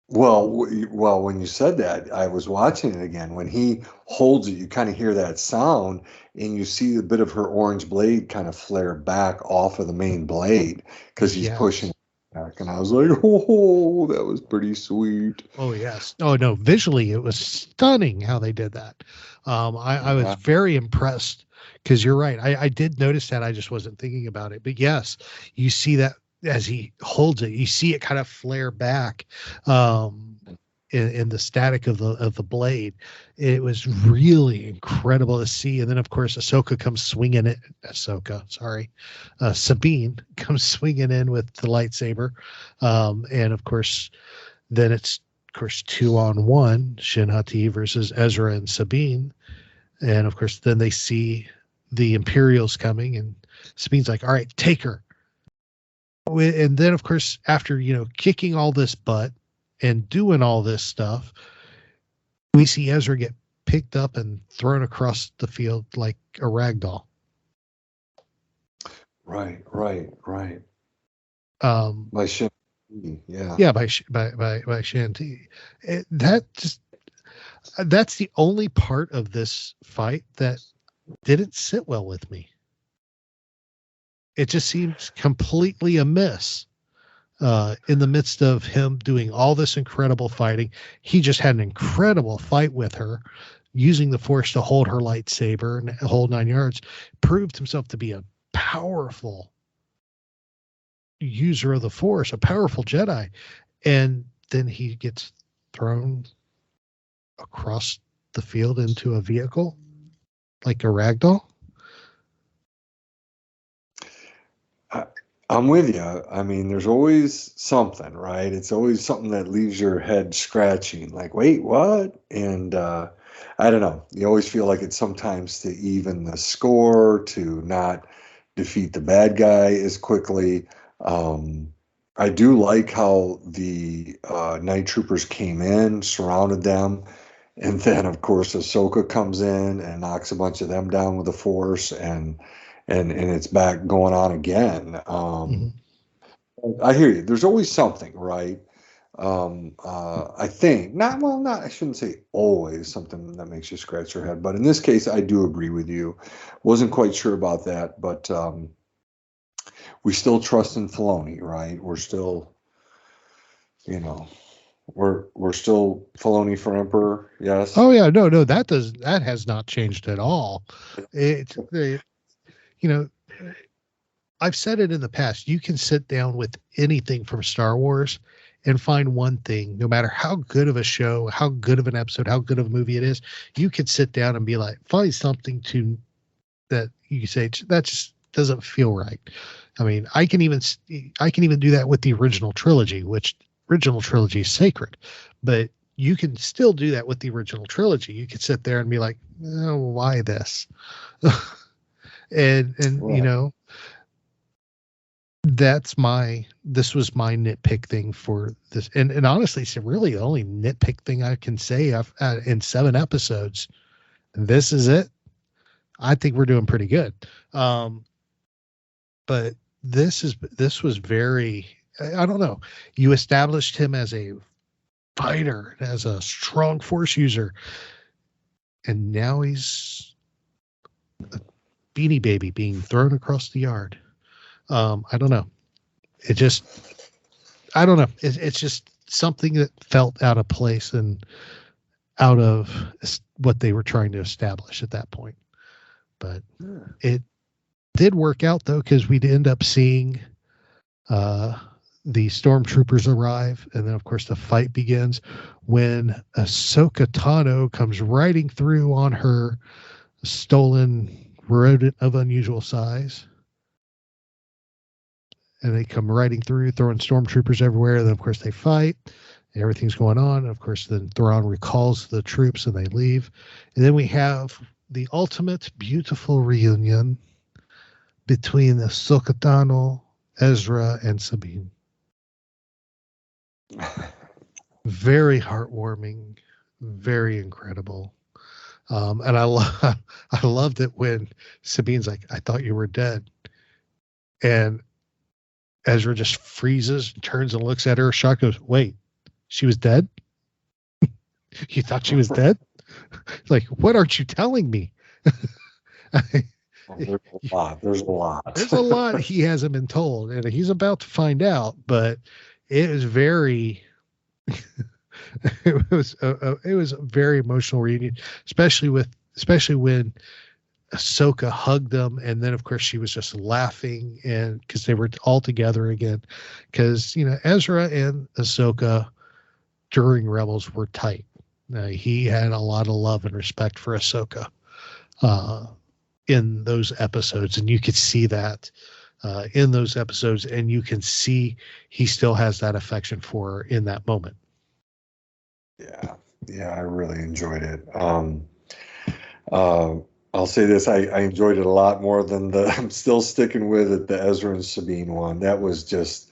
Well, when you said that, I was watching it again. When he holds it, you kind of hear that sound, and you see a bit of her orange blade kind of flare back off of the main blade because he's pushing it back. And I was like, oh, that was pretty sweet. Oh, yes. Oh, no. Visually, it was stunning how they did that. I was very impressed because you're right. I did notice that. I just wasn't thinking about it. But yes, you see that as he holds it, you see it kind of flare back. And in the static of the blade. It was really incredible to see. And then of course Sabine comes swinging in with the lightsaber, and of course then it's of course 2-on-1 Shin Hati versus Ezra and Sabine, and of course then they see the Imperials coming, and Sabine's like, all right, take her. And then of course after kicking all this butt and doing all this stuff, we see Ezra get picked up and thrown across the field like a rag doll. Right. By Shin, yeah. Yeah, by Shanti. That's the only part of this fight that didn't sit well with me. It just seems completely amiss. In the midst of him doing all this incredible fighting, he just had an incredible fight with her, using the Force to hold her lightsaber and hold 9 yards, proved himself to be a powerful user of the Force, a powerful Jedi. And then he gets thrown across the field into a vehicle like a ragdoll. I'm with you. I mean, there's always something, right? It's always something that leaves your head scratching, like, wait, what? And I don't know. You always feel like it's sometimes to even the score, to not defeat the bad guy as quickly. I do like how the night troopers came in, surrounded them, and then, of course, Ahsoka comes in and knocks a bunch of them down with the Force, and it's back going on again. I hear you. There's always something, right? I think I shouldn't say always something that makes you scratch your head, but in this case, I do agree with you. Wasn't quite sure about that, but we still trust in Filoni, right? We're still, we're still Filoni for Emperor. Yes. Oh yeah, no, that has not changed at all. I've said it in the past, you can sit down with anything from Star Wars and find one thing, no matter how good of a show, how good of an episode, how good of a movie it is, you could sit down and be like, find something that you say, that just doesn't feel right. I mean, I can even do that with the original trilogy, which original trilogy is sacred, but you can still do that with the original trilogy. You could sit there and be like, oh, why this? and Right. This was my nitpick thing for this. And honestly, it's really the only nitpick thing I can say in 7 episodes. This is it. I think we're doing pretty good. But this was very, I don't know. You established him as a fighter, as a strong Force user, and now he's a Beanie Baby being thrown across the yard. I don't know. I don't know. It's just something that felt out of place and out of what they were trying to establish at that point. But it did work out though, because we'd end up seeing the stormtroopers arrive, and then of course the fight begins when Ahsoka Tano comes riding through on her stolen rodent of unusual size. And they come riding through, throwing stormtroopers everywhere. And then, of course, they fight. Everything's going on. And of course, then Thrawn recalls the troops and they leave. And then we have the ultimate beautiful reunion between Ahsoka Tano, Ezra, and Sabine. Very heartwarming, very incredible. And I loved it when Sabine's like, I thought you were dead. And Ezra just freezes, turns and looks at her. Shock goes, wait, she was dead? You thought she was dead? Like, what aren't you telling me? There's a lot. There's a lot he hasn't been told, and he's about to find out. But it was very, it was a very emotional reunion, especially when Ahsoka hugged them, and then of course she was just laughing, and because they were all together again, because Ezra and Ahsoka during Rebels were tight. He had a lot of love and respect for Ahsoka in those episodes, and you could see that in those episodes, and you can see he still has that affection for her in that moment. Yeah, I really enjoyed it. I'll say this, I enjoyed it a lot more than I'm still sticking with it, the Ezra and Sabine one. That was just,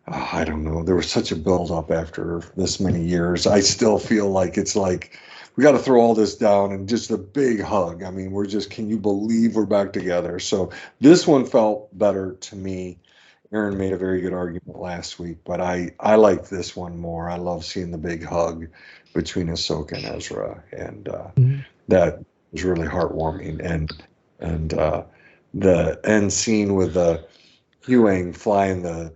I don't know, there was such a build-up after this many years. I still feel like it's like, we got to throw all this down and just a big hug. I mean, can you believe we're back together? So this one felt better to me. Aaron made a very good argument last week, but I like this one more. I love seeing the big hug between Ahsoka and Ezra, and that was really heartwarming. And the end scene with the Huang flying the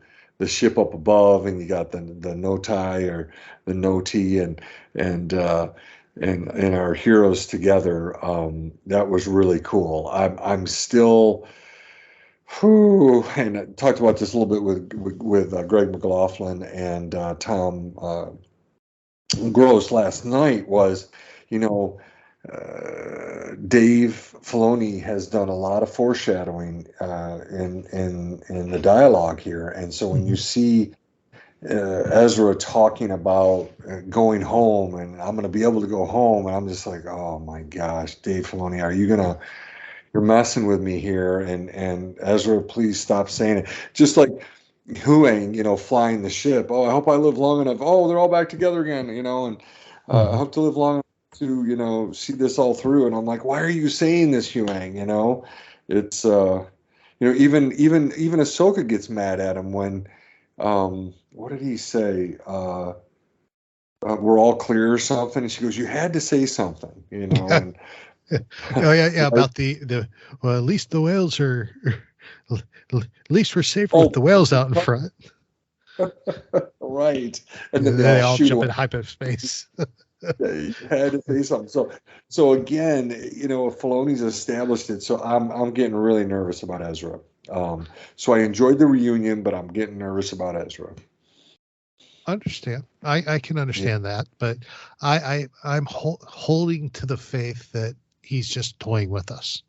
ship up above, and you got the Noti or the Noti and our heroes together. That was really cool. I'm still. And I talked about this a little bit with Greg McLaughlin and Tom Gross last night. Was, Dave Filoni has done a lot of foreshadowing in the dialogue here, and so when you see Ezra talking about going home, and I'm going to be able to go home, and I'm just like, oh my gosh, Dave Filoni, you're messing with me here, and Ezra, please stop saying it. Just like Huang, flying the ship. Oh, I hope I live long enough. Oh, they're all back together again, and I hope to live long enough to, see this all through. And I'm like, why are you saying this, Huang? It's, even Ahsoka gets mad at him when, what did he say? We're all clear or something. And she goes, you had to say something, and Oh yeah, about well, at least the whales are, at least we're safer with the whales out in front. Right, and then they all jump in hyperspace. You had to say something. So again, Filoni's established it. So I'm getting really nervous about Ezra. So I enjoyed the reunion, but I'm getting nervous about Ezra. Understand. I can understand that, but I'm holding to the faith that he's just toying with us.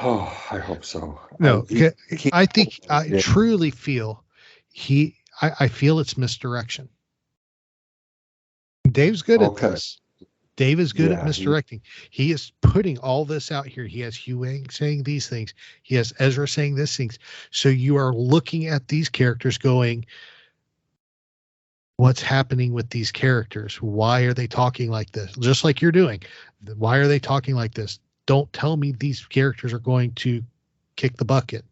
Oh, I hope so. No, I think I truly feel I feel it's misdirection. Dave's good at this. Dave is good at misdirecting. He is putting all this out here. He has Huang saying these things. He has Ezra saying these things. So you are looking at these characters going, what's happening with these characters? Why are they talking like this? Just like you're doing. Why are they talking like this? Don't tell me these characters are going to kick the bucket.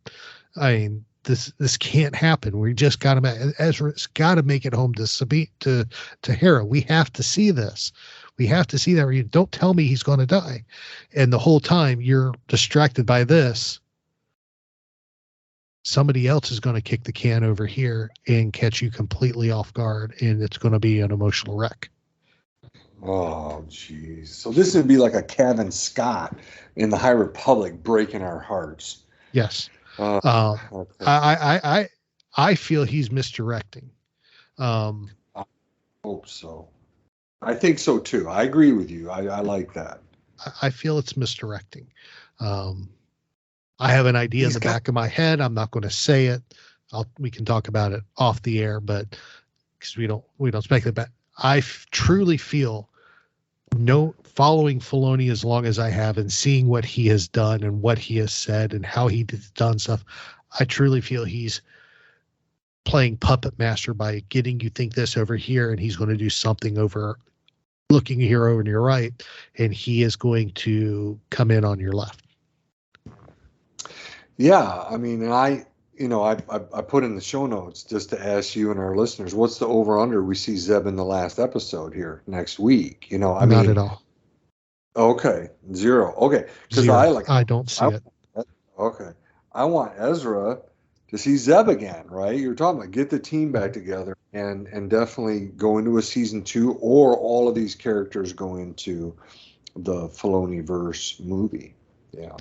I mean, this can't happen. We just got to, Ezra's got to make it home to Sabine, to Hera. We have to see this. We have to see that. Don't tell me he's going to die. And the whole time you're distracted by this, somebody else is going to kick the can over here and catch you completely off guard, and it's going to be an emotional wreck. Oh, geez. So this would be like a Kevin Scott in the High Republic breaking our hearts. Yes. Okay. I feel he's misdirecting. I hope so. I think so too. I agree with you. I like that. I feel it's misdirecting. I have an idea in the back of my head. I'm not going to say it. We can talk about it off the air, but because we don't speculate. But I truly feel following Filoni as long as I have and seeing what he has done and what he has said and how he done stuff, I truly feel he's playing puppet master by getting you think this over here, and he's going to do something looking here over to your right, and he is going to come in on your left. Yeah, I mean, I put in the show notes just to ask you and our listeners, what's the over/under we see Zeb in the last episode here next week? Not at all. Okay, 0. Okay, because I don't see it. Okay, I want Ezra to see Zeb again, right? You're talking about get the team back together and definitely go into a season 2, or all of these characters go into the Filoni-verse movie. Yeah.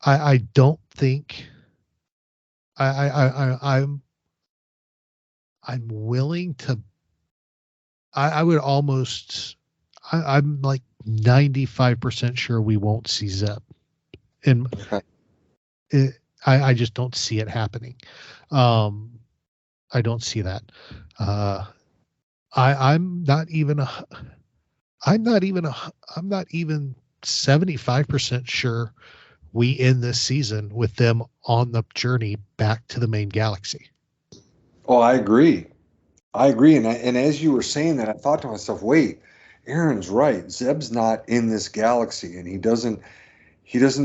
I don't think I'm I'm willing to. I would almost. I'm like 95% sure we won't see Zeb, and I just don't see it happening. I don't see that. I'm not even 75% sure we end this season with them on the journey back to the main galaxy. Oh, I agree. And as you were saying that, I thought to myself, wait, Aaron's right. Zeb's not in this galaxy, and he doesn't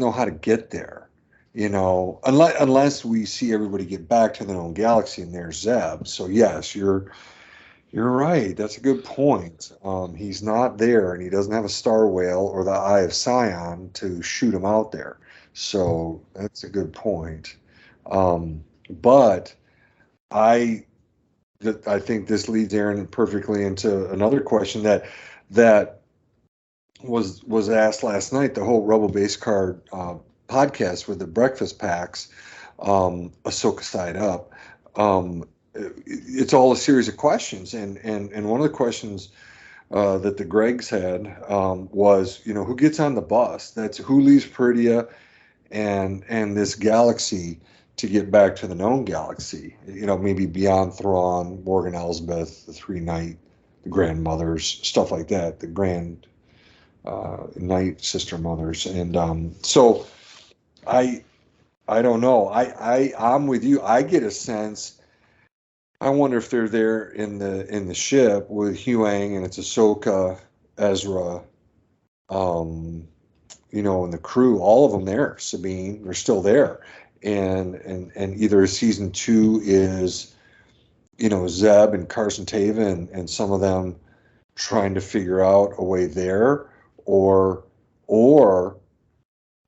know how to get there. Unless we see everybody get back to their own galaxy and there's Zeb. So yes, you're right. That's a good point. He's not there, and he doesn't have a star whale or the Eye of Sion to shoot him out there. So that's a good point. But I think this leads Aaron perfectly into another question that was asked last night. The whole Rebel Base Card podcast with the breakfast packs, Ahsoka Side Up. It's all a series of questions, and one of the questions that the Gregs had was, who gets on the bus? That's who leaves Peridia and this galaxy to get back to the known galaxy. Maybe beyond Thrawn, Morgan Elsbeth, the Three Night, the grandmothers, stuff like that. The Grand Night sister mothers, and so I don't know. I'm with you. I get a sense. I wonder if they're there in the ship with Huang, and it's Ahsoka, Ezra, and the crew, all of them there. Sabine, they're still there, and either season 2 is, Zeb and Carson Teva and some of them trying to figure out a way there, or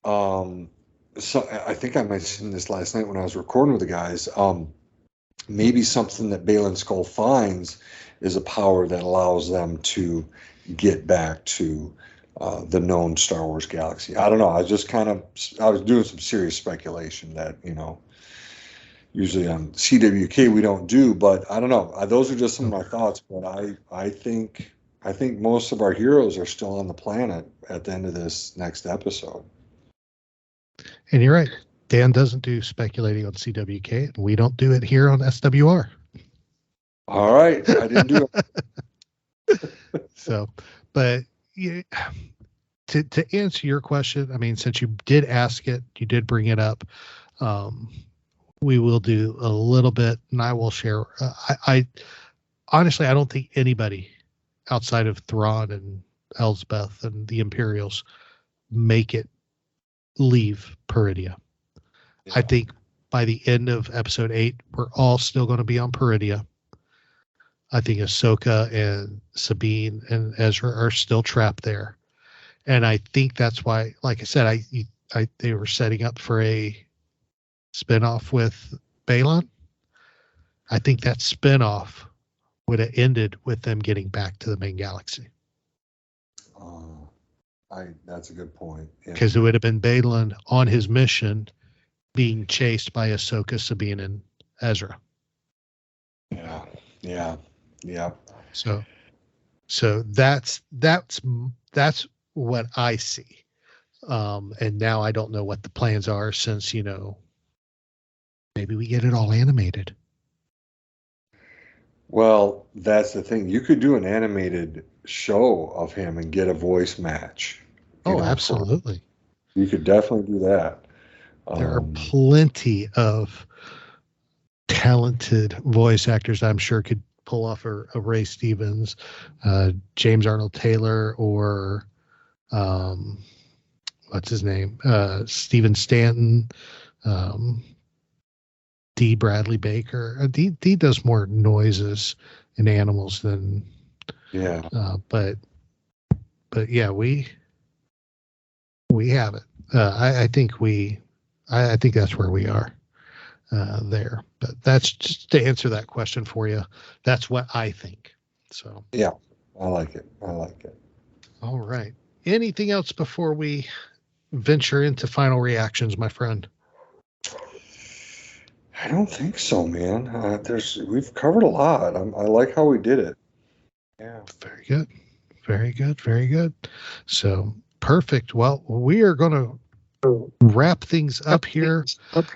so I think I mentioned this last night when I was recording with the guys. Maybe something that Baylon Skoll finds is a power that allows them to get back to the known Star Wars galaxy. I don't know. I was doing some serious speculation that, usually on CWK we don't do, but I don't know. Those are just some of my thoughts. But I think most of our heroes are still on the planet at the end of this next episode. And you're right. Dan doesn't do speculating on CWK, and we don't do it here on SWR. All right. I didn't do it. So, but to answer your question, I mean, since you did ask it, you did bring it up, we will do a little bit, and I will share. I honestly, I don't think anybody outside of Thrawn and Elsbeth and the Imperials make it leave Peridia. Yeah. I think by the end of episode 8, we're all still going to be on Peridia. I think Ahsoka and Sabine and Ezra are still trapped there. And I think that's why, like I said, they were setting up for a spinoff with Baylon. I think that spinoff would have ended with them getting back to the main galaxy. That's a good point. Because it would have been Baylon on his mission being chased by Ahsoka, Sabine, and Ezra. Yeah. So that's what I see. And now I don't know what the plans are, since, maybe we get it all animated. Well, that's the thing. You could do an animated show of him and get a voice match. Absolutely. You could definitely do that. There are plenty of talented voice actors I'm sure could pull off a Ray Stevens, James Arnold Taylor, or what's his name? Stephen Stanton, D. Bradley Baker. D does more noises and animals than but yeah, we have it. I think that's where we are there. But that's just to answer that question for you. That's what I think. So yeah, I like it. All right. Anything else before we venture into final reactions, my friend? I don't think so, man. We've covered a lot. I like how we did it. Yeah. Very good. Very good. Very good. So perfect. Well, we are going to wrap things up here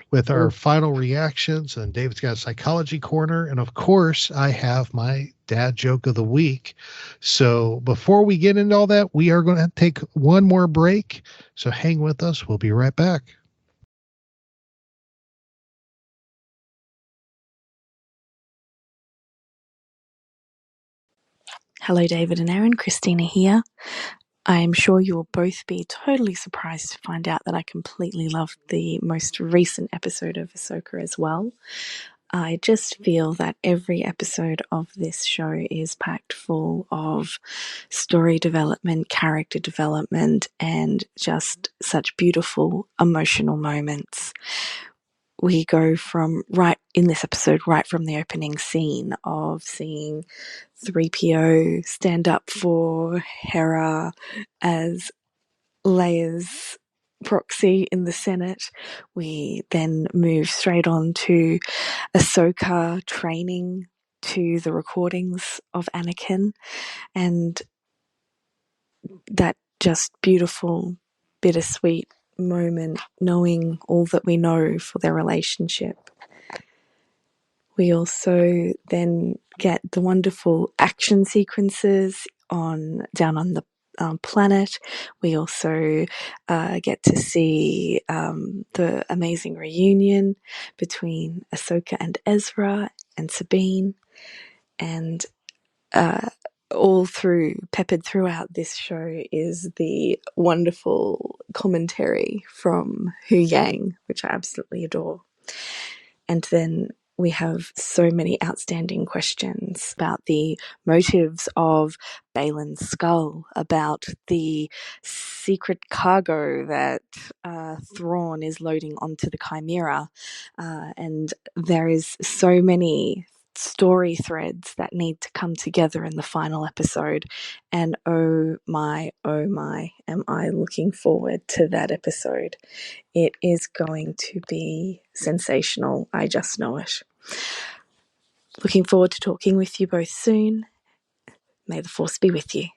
with our final reactions. And David's got a psychology corner. And of course, I have my dad joke of the week. So before we get into all that, we are going to take one more break. So hang with us. We'll be right back. Hello, David and Aaron. Christina here. I am sure you will both be totally surprised to find out that I completely loved the most recent episode of Ahsoka as well. I just feel that every episode of this show is packed full of story development, character development, and just such beautiful emotional moments. We go from right in this episode, right from the opening scene of seeing 3PO stand up for Hera as Leia's proxy in the Senate. We then move straight on to Ahsoka training to the recordings of Anakin, and that just beautiful, bittersweet moment, knowing all that we know for their relationship. We also then get the wonderful action sequences down on the planet. We also get to see the amazing reunion between Ahsoka and Ezra and Sabine, and peppered throughout this show is the wonderful commentary from Hu Yang, which I absolutely adore. And then we have so many outstanding questions about the motives of Baylon Skoll, about the secret cargo that Thrawn is loading onto the Chimera. And there is so many story threads that need to come together in the final episode. And oh my, am I looking forward to that episode. It is going to be sensational. I just know it. Looking forward to talking with you both soon. May the Force be with you.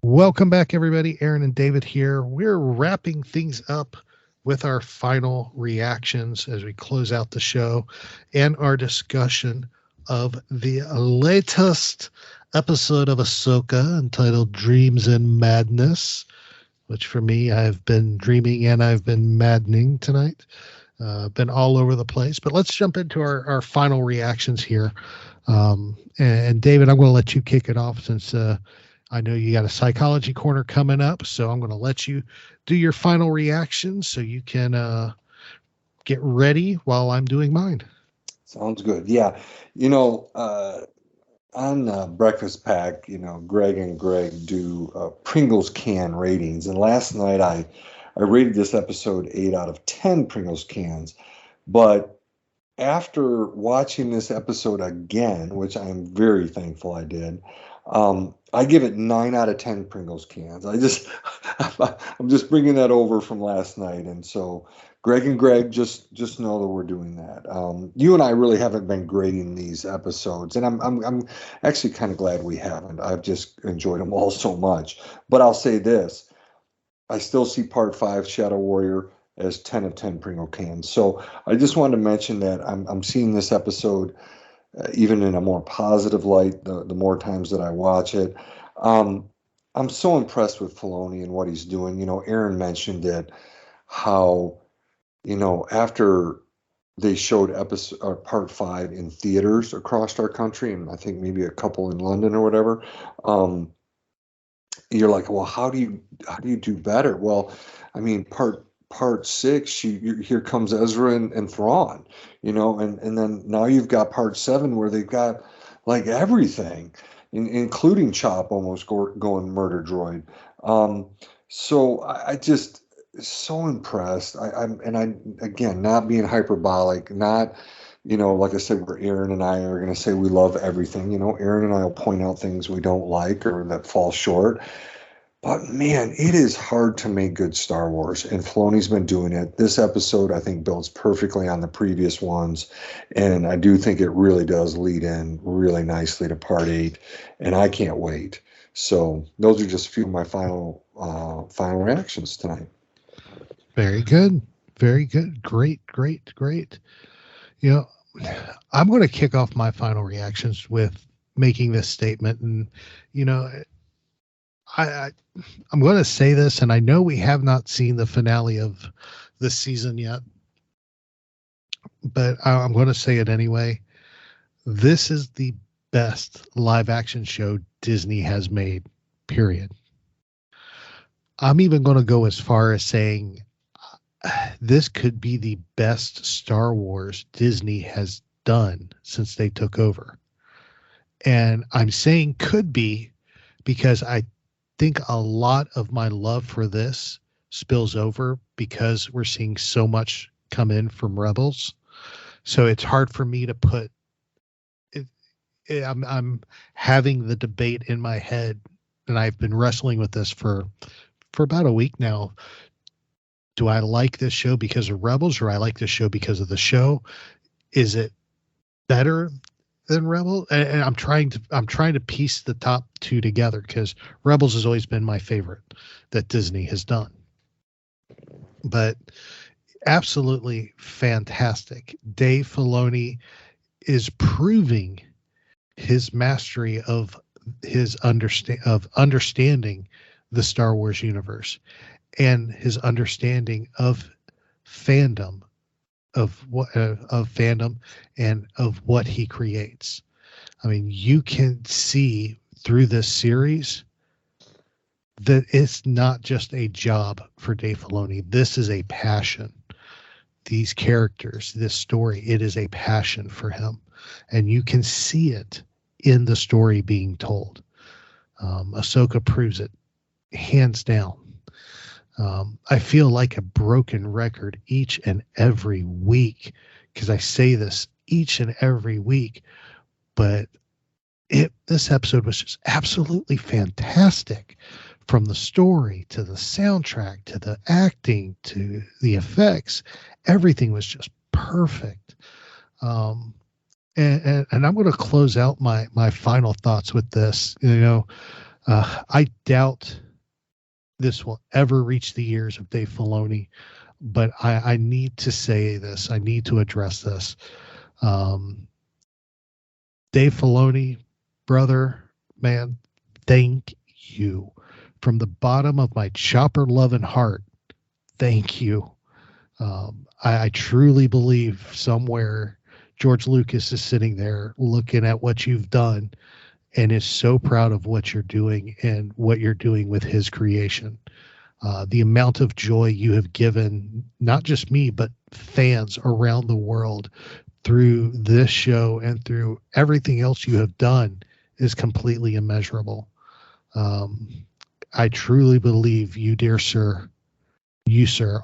Welcome back, everybody. Aaron and David here. We're wrapping things up with our final reactions as we close out the show and our discussion of the latest episode of Ahsoka entitled Dreams and Madness, which for me, I've been dreaming and I've been maddening tonight. Been all over the place. But let's jump into our final reactions here. And David, I'm going to let you kick it off since I know you got a psychology corner coming up. So I'm going to let you do your final reactions so you can get ready while I'm doing mine. Sounds good. Yeah. On Breakfast Pack, Greg and Greg do Pringles can ratings. And last night I rated this episode 8 out of 10 Pringles cans. But after watching this episode again, which I am very thankful I did, I give it 9 out of 10 Pringles cans. I'm just bringing that over from last night. And so Greg and Greg, just know that we're doing that. You and I really haven't been grading these episodes, and I'm actually kind of glad we haven't. I've just enjoyed them all so much. But I'll say this: I still see Part 5 Shadow Warrior as 10 of 10 Pringle cans. So I just wanted to mention that I'm seeing this episode even in a more positive light the more times that I watch it. I'm so impressed with Filoni and what he's doing. Aaron mentioned it, how after they showed Part 5 in theaters across our country, and I think maybe a couple in London or whatever, you're like, well, how do you do better? Well, I mean, Part 6, here comes Ezra and Thrawn, and then now you've got Part 7 where they've got like everything, including Chop almost going murder droid. So I just so impressed. I'm again, not being hyperbolic, not, like I said, where Aaron and I are going to say we love everything. Aaron and I will point out things we don't like or that fall short. But man, it is hard to make good Star Wars, and Filoni's been doing it. This episode, I think, builds perfectly on the previous ones, and I do think it really does lead in really nicely to Part 8, and I can't wait. So those are just a few of my final reactions tonight. Very good. Very good. Great. You know, I'm going to kick off my final reactions with making this statement, and you know, I'm going to say this, and I know we have not seen the finale of this season yet, but I'm going to say it anyway. This is the best live action show Disney has made, period. I'm even going to go as far as saying this could be the best Star Wars Disney has done since they took over. And I'm saying could be because I think a lot of my love for this spills over because we're seeing so much come in from Rebels. So it's hard for me to put it. I'm having the debate in my head, and I've been wrestling with this for about a week now. Do I like this show because of Rebels, or I like this show because of the show? Is it better than Rebels? And I'm trying to piece the top two together because Rebels has always been my favorite that Disney has done. But absolutely fantastic. Dave Filoni is proving his mastery of his understanding the Star Wars universe and his understanding of fandom, of fandom and of what he creates. I mean, you can see through this series that it's not just a job for Dave Filoni. This is a passion. These characters, this story, it is a passion for him. And you can see it in the story being told. Ahsoka proves it, hands down. I feel like a broken record each and every week because I say this each and every week, but this episode was just absolutely fantastic, from the story to the soundtrack to the acting to the effects. Everything was just perfect. And I'm going to close out my final thoughts with this. You know, I doubt this will ever reach the ears of Dave Filoni, but I need to say this. I need to address this. Dave Filoni, brother, man, thank you. From the bottom of my chopper loving heart, thank you. I truly believe somewhere George Lucas is sitting there looking at what you've done and is so proud of what you're doing and what you're doing with his creation. The amount of joy you have given, not just me, but fans around the world through this show and through everything else you have done is completely immeasurable. I truly believe you, dear sir,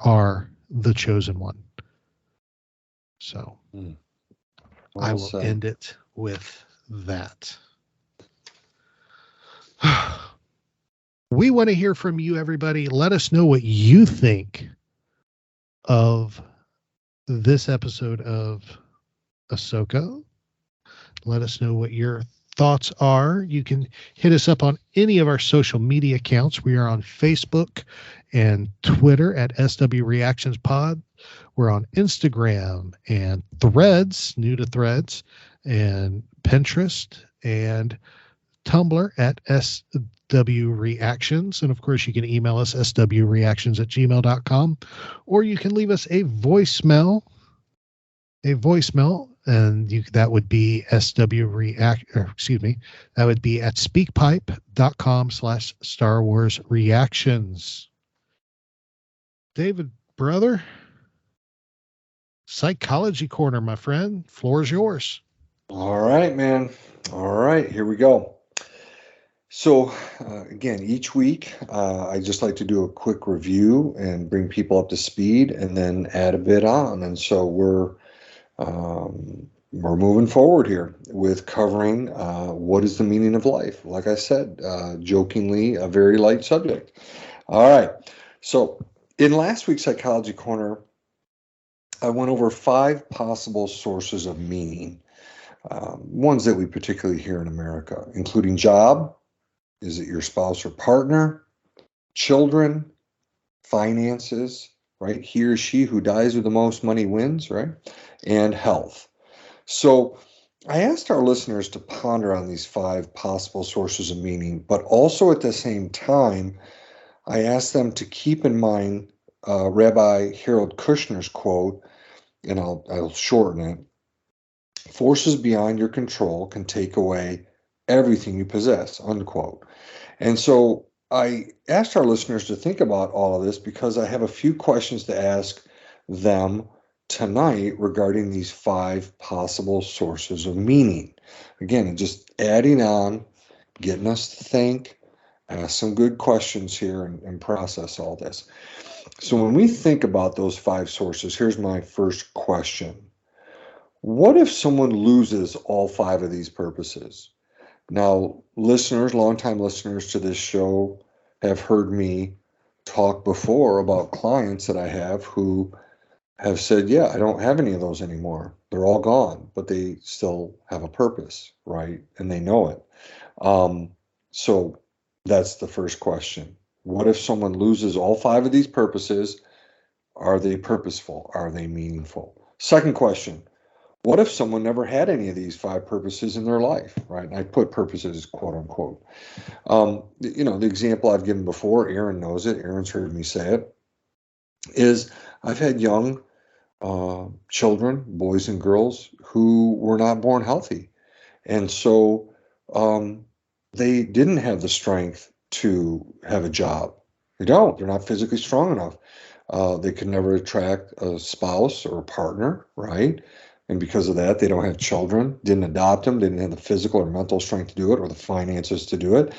are the chosen one. So well I will end it with that. We want to hear from you, everybody. Let us know what you think of this episode of Ahsoka. Let us know what your thoughts are. You can hit us up on any of our social media accounts. We are on Facebook and Twitter at SW Reactions Pod. We're on Instagram and Threads, new to Threads, and Pinterest and Tumblr at SW Reactions. And of course, you can email us swreactions@gmail.com, or you can leave us a voicemail, and that would be that would be at speakpipe.com/Star Wars Reactions. David, brother, Psychology Corner, my friend, floor is yours. All right, man. All right, here we go. So again, each week, I just like to do a quick review and bring people up to speed and then add a bit on. And so we're we're moving forward here with covering what is the meaning of life. Like I said, jokingly, a very light subject. All right. So in last week's Psychology Corner, I went over 5 possible sources of meaning, ones that we particularly hear in America, including job. Is it your spouse or partner? Children, finances, right? He or she who dies with the most money wins, right? And health. So I asked our listeners to ponder on these 5 possible sources of meaning, but also at the same time, I asked them to keep in mind Rabbi Harold Kushner's quote, and I'll shorten it. Forces beyond your control can take away everything you possess, unquote. And so I asked our listeners to think about all of this because I have a few questions to ask them tonight regarding these 5 possible sources of meaning. Again, just adding on, getting us to think, ask some good questions here and process all this. So when we think about those 5 sources, here's my first question. What if someone loses all 5 of these purposes? Now, listeners, longtime listeners to this show have heard me talk before about clients that I have who have said, yeah, I don't have any of those anymore. They're all gone, but they still have a purpose, right? And they know it. So that's the first question. What if someone loses all 5 of these purposes? Are they purposeful? Are they meaningful? Second question. What if someone never had any of these 5 purposes in their life, right? And I put purposes, quote unquote. The example I've given before, Aaron knows it, Aaron's heard me say it, is I've had young children, boys and girls, who were not born healthy. And so they didn't have the strength to have a job. They're not physically strong enough. They could never attract a spouse or a partner, right? And because of that, they don't have children, didn't adopt them, didn't have the physical or mental strength to do it or the finances to do it.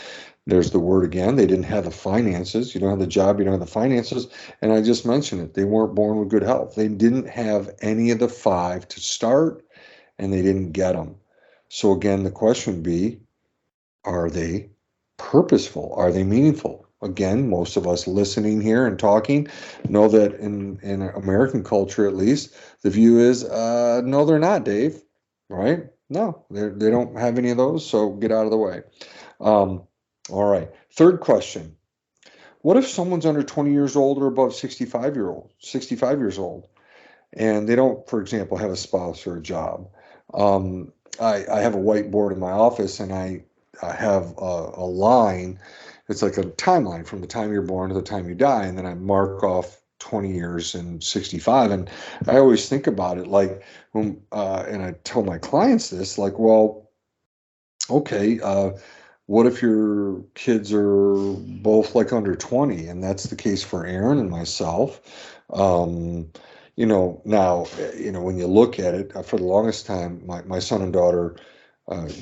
There's the word again. They didn't have the finances. You don't have the job, you don't have the finances. And I just mentioned it. They weren't born with good health. They didn't have any of the 5 to start, and they didn't get them. So again, the question would be, are they purposeful? Are they meaningful? Again, most of us listening here and talking know that in American culture, at least, the view is, no, they're not, Dave, right? No, they don't have any of those, so get out of the way. All right. Third question. What if someone's under 20 years old or above 65 years old, and they don't, for example, have a spouse or a job? I have a whiteboard in my office, and I have a line. It's like a timeline from the time you're born to the time you die, and then I mark off 20 years and 65. And I always think about it like, and I tell my clients this, like, well, okay, what if your kids are both like under 20? And that's the case for Aaron and myself. Now, when you look at it, for the longest time, my son and daughter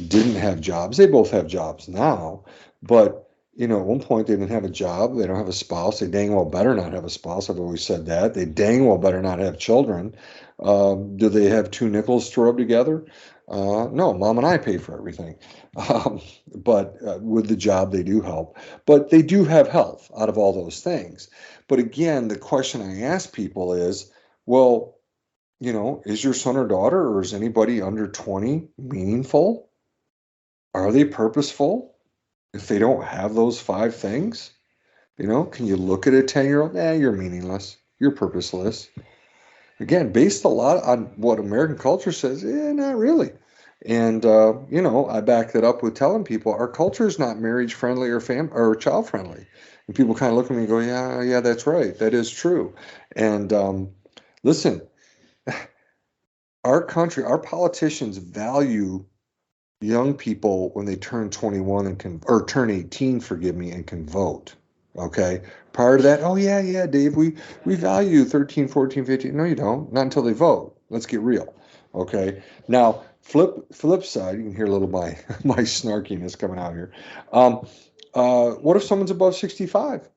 didn't have jobs. They both have jobs now, but at one point they didn't have a job. They don't have a spouse. They dang well better not have a spouse. I've always said that. They dang well better not have children. Do they have 2 nickels to rub together? No, Mom and I pay for everything. But with the job, they do help. But they do have health out of all those things. But again, the question I ask people is, well, is your son or daughter, or is anybody under 20 meaningful? Are they purposeful? If they don't have those 5 things, can you look at a 10-year-old? You're meaningless. You're purposeless. Again, based a lot on what American culture says, not really. And, I back that up with telling people our culture is not marriage friendly or child friendly. And people kind of look at me and go, yeah, that's right. That is true. And listen, our country, our politicians value young people when they turn 21 or turn 18, and can vote. Okay. Prior to that, oh yeah, Dave, we value 13, 14, 15. No, you don't. Not until they vote. Let's get real. Okay. Now, flip side, you can hear a little my snarkiness coming out here. What if someone's above 65?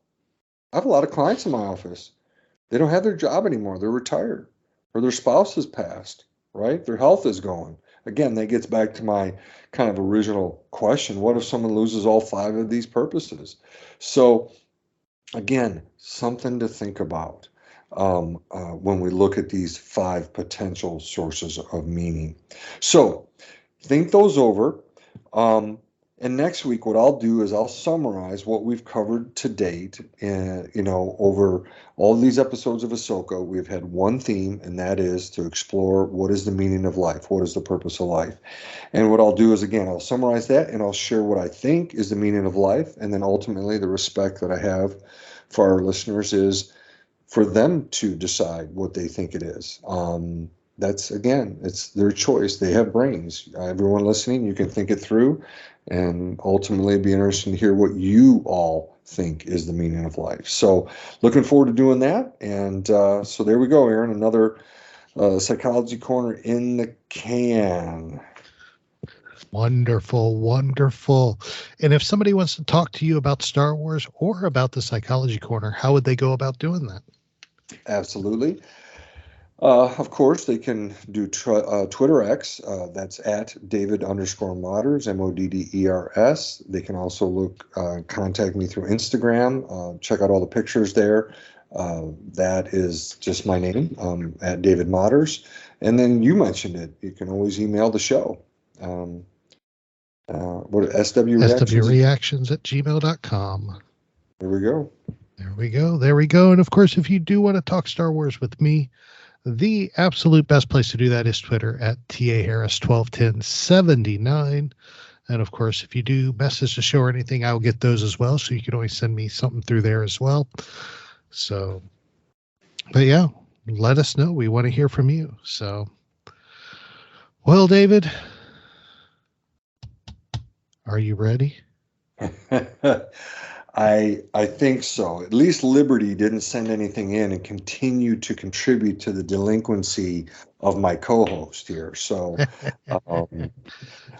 I have a lot of clients in my office. They don't have their job anymore. They're retired, or their spouse has passed, right? Their health is going. again, that gets back to my kind of original question. What if someone loses all 5 of these purposes? So again, something to think about when we look at these 5 potential sources of meaning. So think those over. And next week, what I'll do is I'll summarize what we've covered to date. And, over all these episodes of Ahsoka, we've had one theme, and that is to explore what is the meaning of life? What is the purpose of life? And what I'll do is, again, I'll summarize that, and I'll share what I think is the meaning of life. And then ultimately, the respect that I have for our listeners is for them to decide what they think it is. That's, again, it's their choice. They have brains. Everyone listening, you can think it through and ultimately be interested to hear what you all think is the meaning of life. So looking forward to doing that. And so there we go, Aaron, another Psychology Corner in the can. Wonderful, wonderful. And if somebody wants to talk to you about Star Wars or about the Psychology Corner, how would they go about doing that? Absolutely. Of course, they can do Twitter X. That's at David_Modders, Modders. They can also contact me through Instagram. Check out all the pictures there. That is just my name, at David Modders. And then you mentioned it. You can always email the show. SWReactions@gmail.com. There we go. There we go. And of course, if you do want to talk Star Wars with me, the absolute best place to do that is Twitter at TAHarris121079. And of course, if you do message the show or anything, I'll get those as well. So you can always send me something through there as well. So, but yeah, let us know. We want to hear from you. So, well, David, are you ready? I think so. At least Liberty didn't send anything in and continue to contribute to the delinquency of my co-host here. So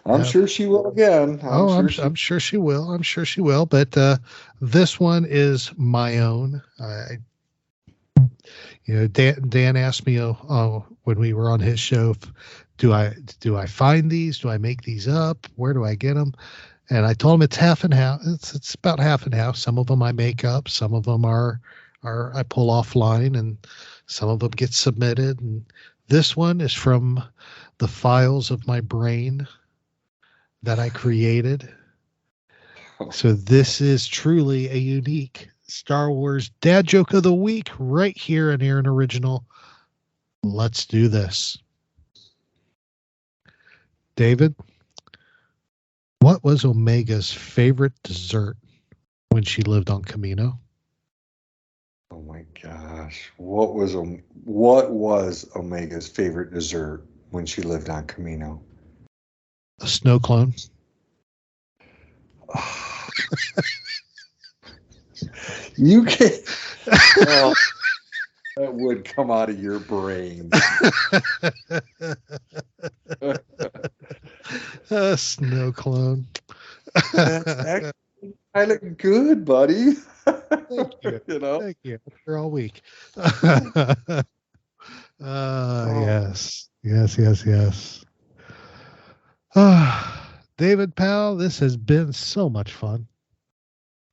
I'm sure she will again. I'm sure she will. I'm sure she will. But this one is my own. Dan asked me when we were on his show, do I find these? Do I make these up? Where do I get them? And I told him it's half and half. It's about half and half. Some of them I make up. Some of them are I pull offline, and some of them get submitted. And this one is from the files of my brain that I created. So this is truly a unique Star Wars dad joke of the week right here in Aaron Original. Let's do this. David, what was Omega's favorite dessert when she lived on Kamino? Oh my gosh. What was Omega's favorite dessert when she lived on Kamino? A snow clone. You can. Well, that would come out of your brain. A snow clone. That's actually kind of good, buddy. Thank you. Thank you. After all week. Yes. David Powell, this has been so much fun.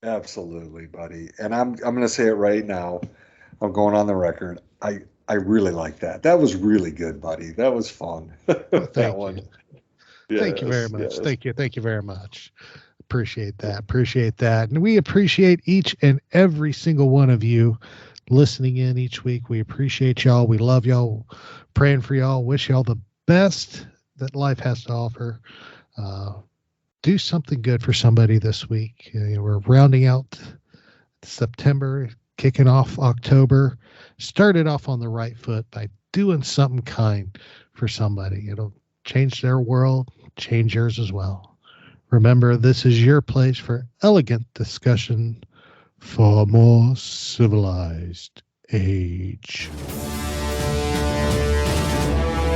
Absolutely, buddy. And I'm going to say it right now. I'm going on the record. I really like that. That was really good, buddy. That was fun. Thank you. Yes, thank you very much. Yes. Thank you very much. Appreciate that. And we appreciate each and every single one of you listening in each week. We appreciate y'all. We love y'all. Praying for y'all. Wish y'all the best that life has to offer. Do something good for somebody this week. We're rounding out September, kicking off October. Started off on the right foot by doing something kind for somebody. It'll change their world, change yours as well. Remember, this is your place for elegant discussion for a more civilized age.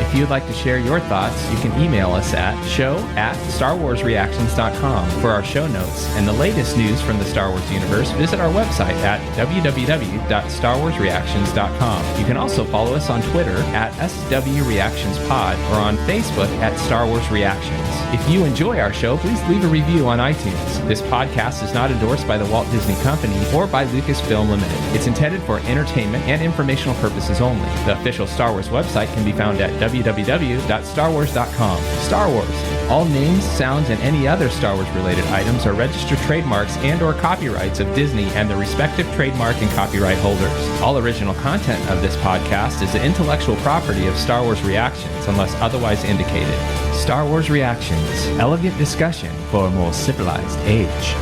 If you'd like to share your thoughts, you can email us at show@starwarsreactions.com for our show notes and the latest news from the Star Wars universe. Visit our website at www.starwarsreactions.com. You can also follow us on Twitter at SWReactionsPod or on Facebook at Star Wars Reactions. If you enjoy our show, please leave a review on iTunes. This podcast is not endorsed by the Walt Disney Company or by Lucasfilm Limited. It's intended for entertainment and informational purposes only. The official Star Wars website can be found at www.starwars.com. Star Wars. All names, sounds, and any other Star Wars related items are registered trademarks and or copyrights of Disney and the respective trademark and copyright holders. All original content of this podcast is the intellectual property of Star Wars Reactions unless otherwise indicated. Star Wars Reactions. Elegant discussion for a more civilized age.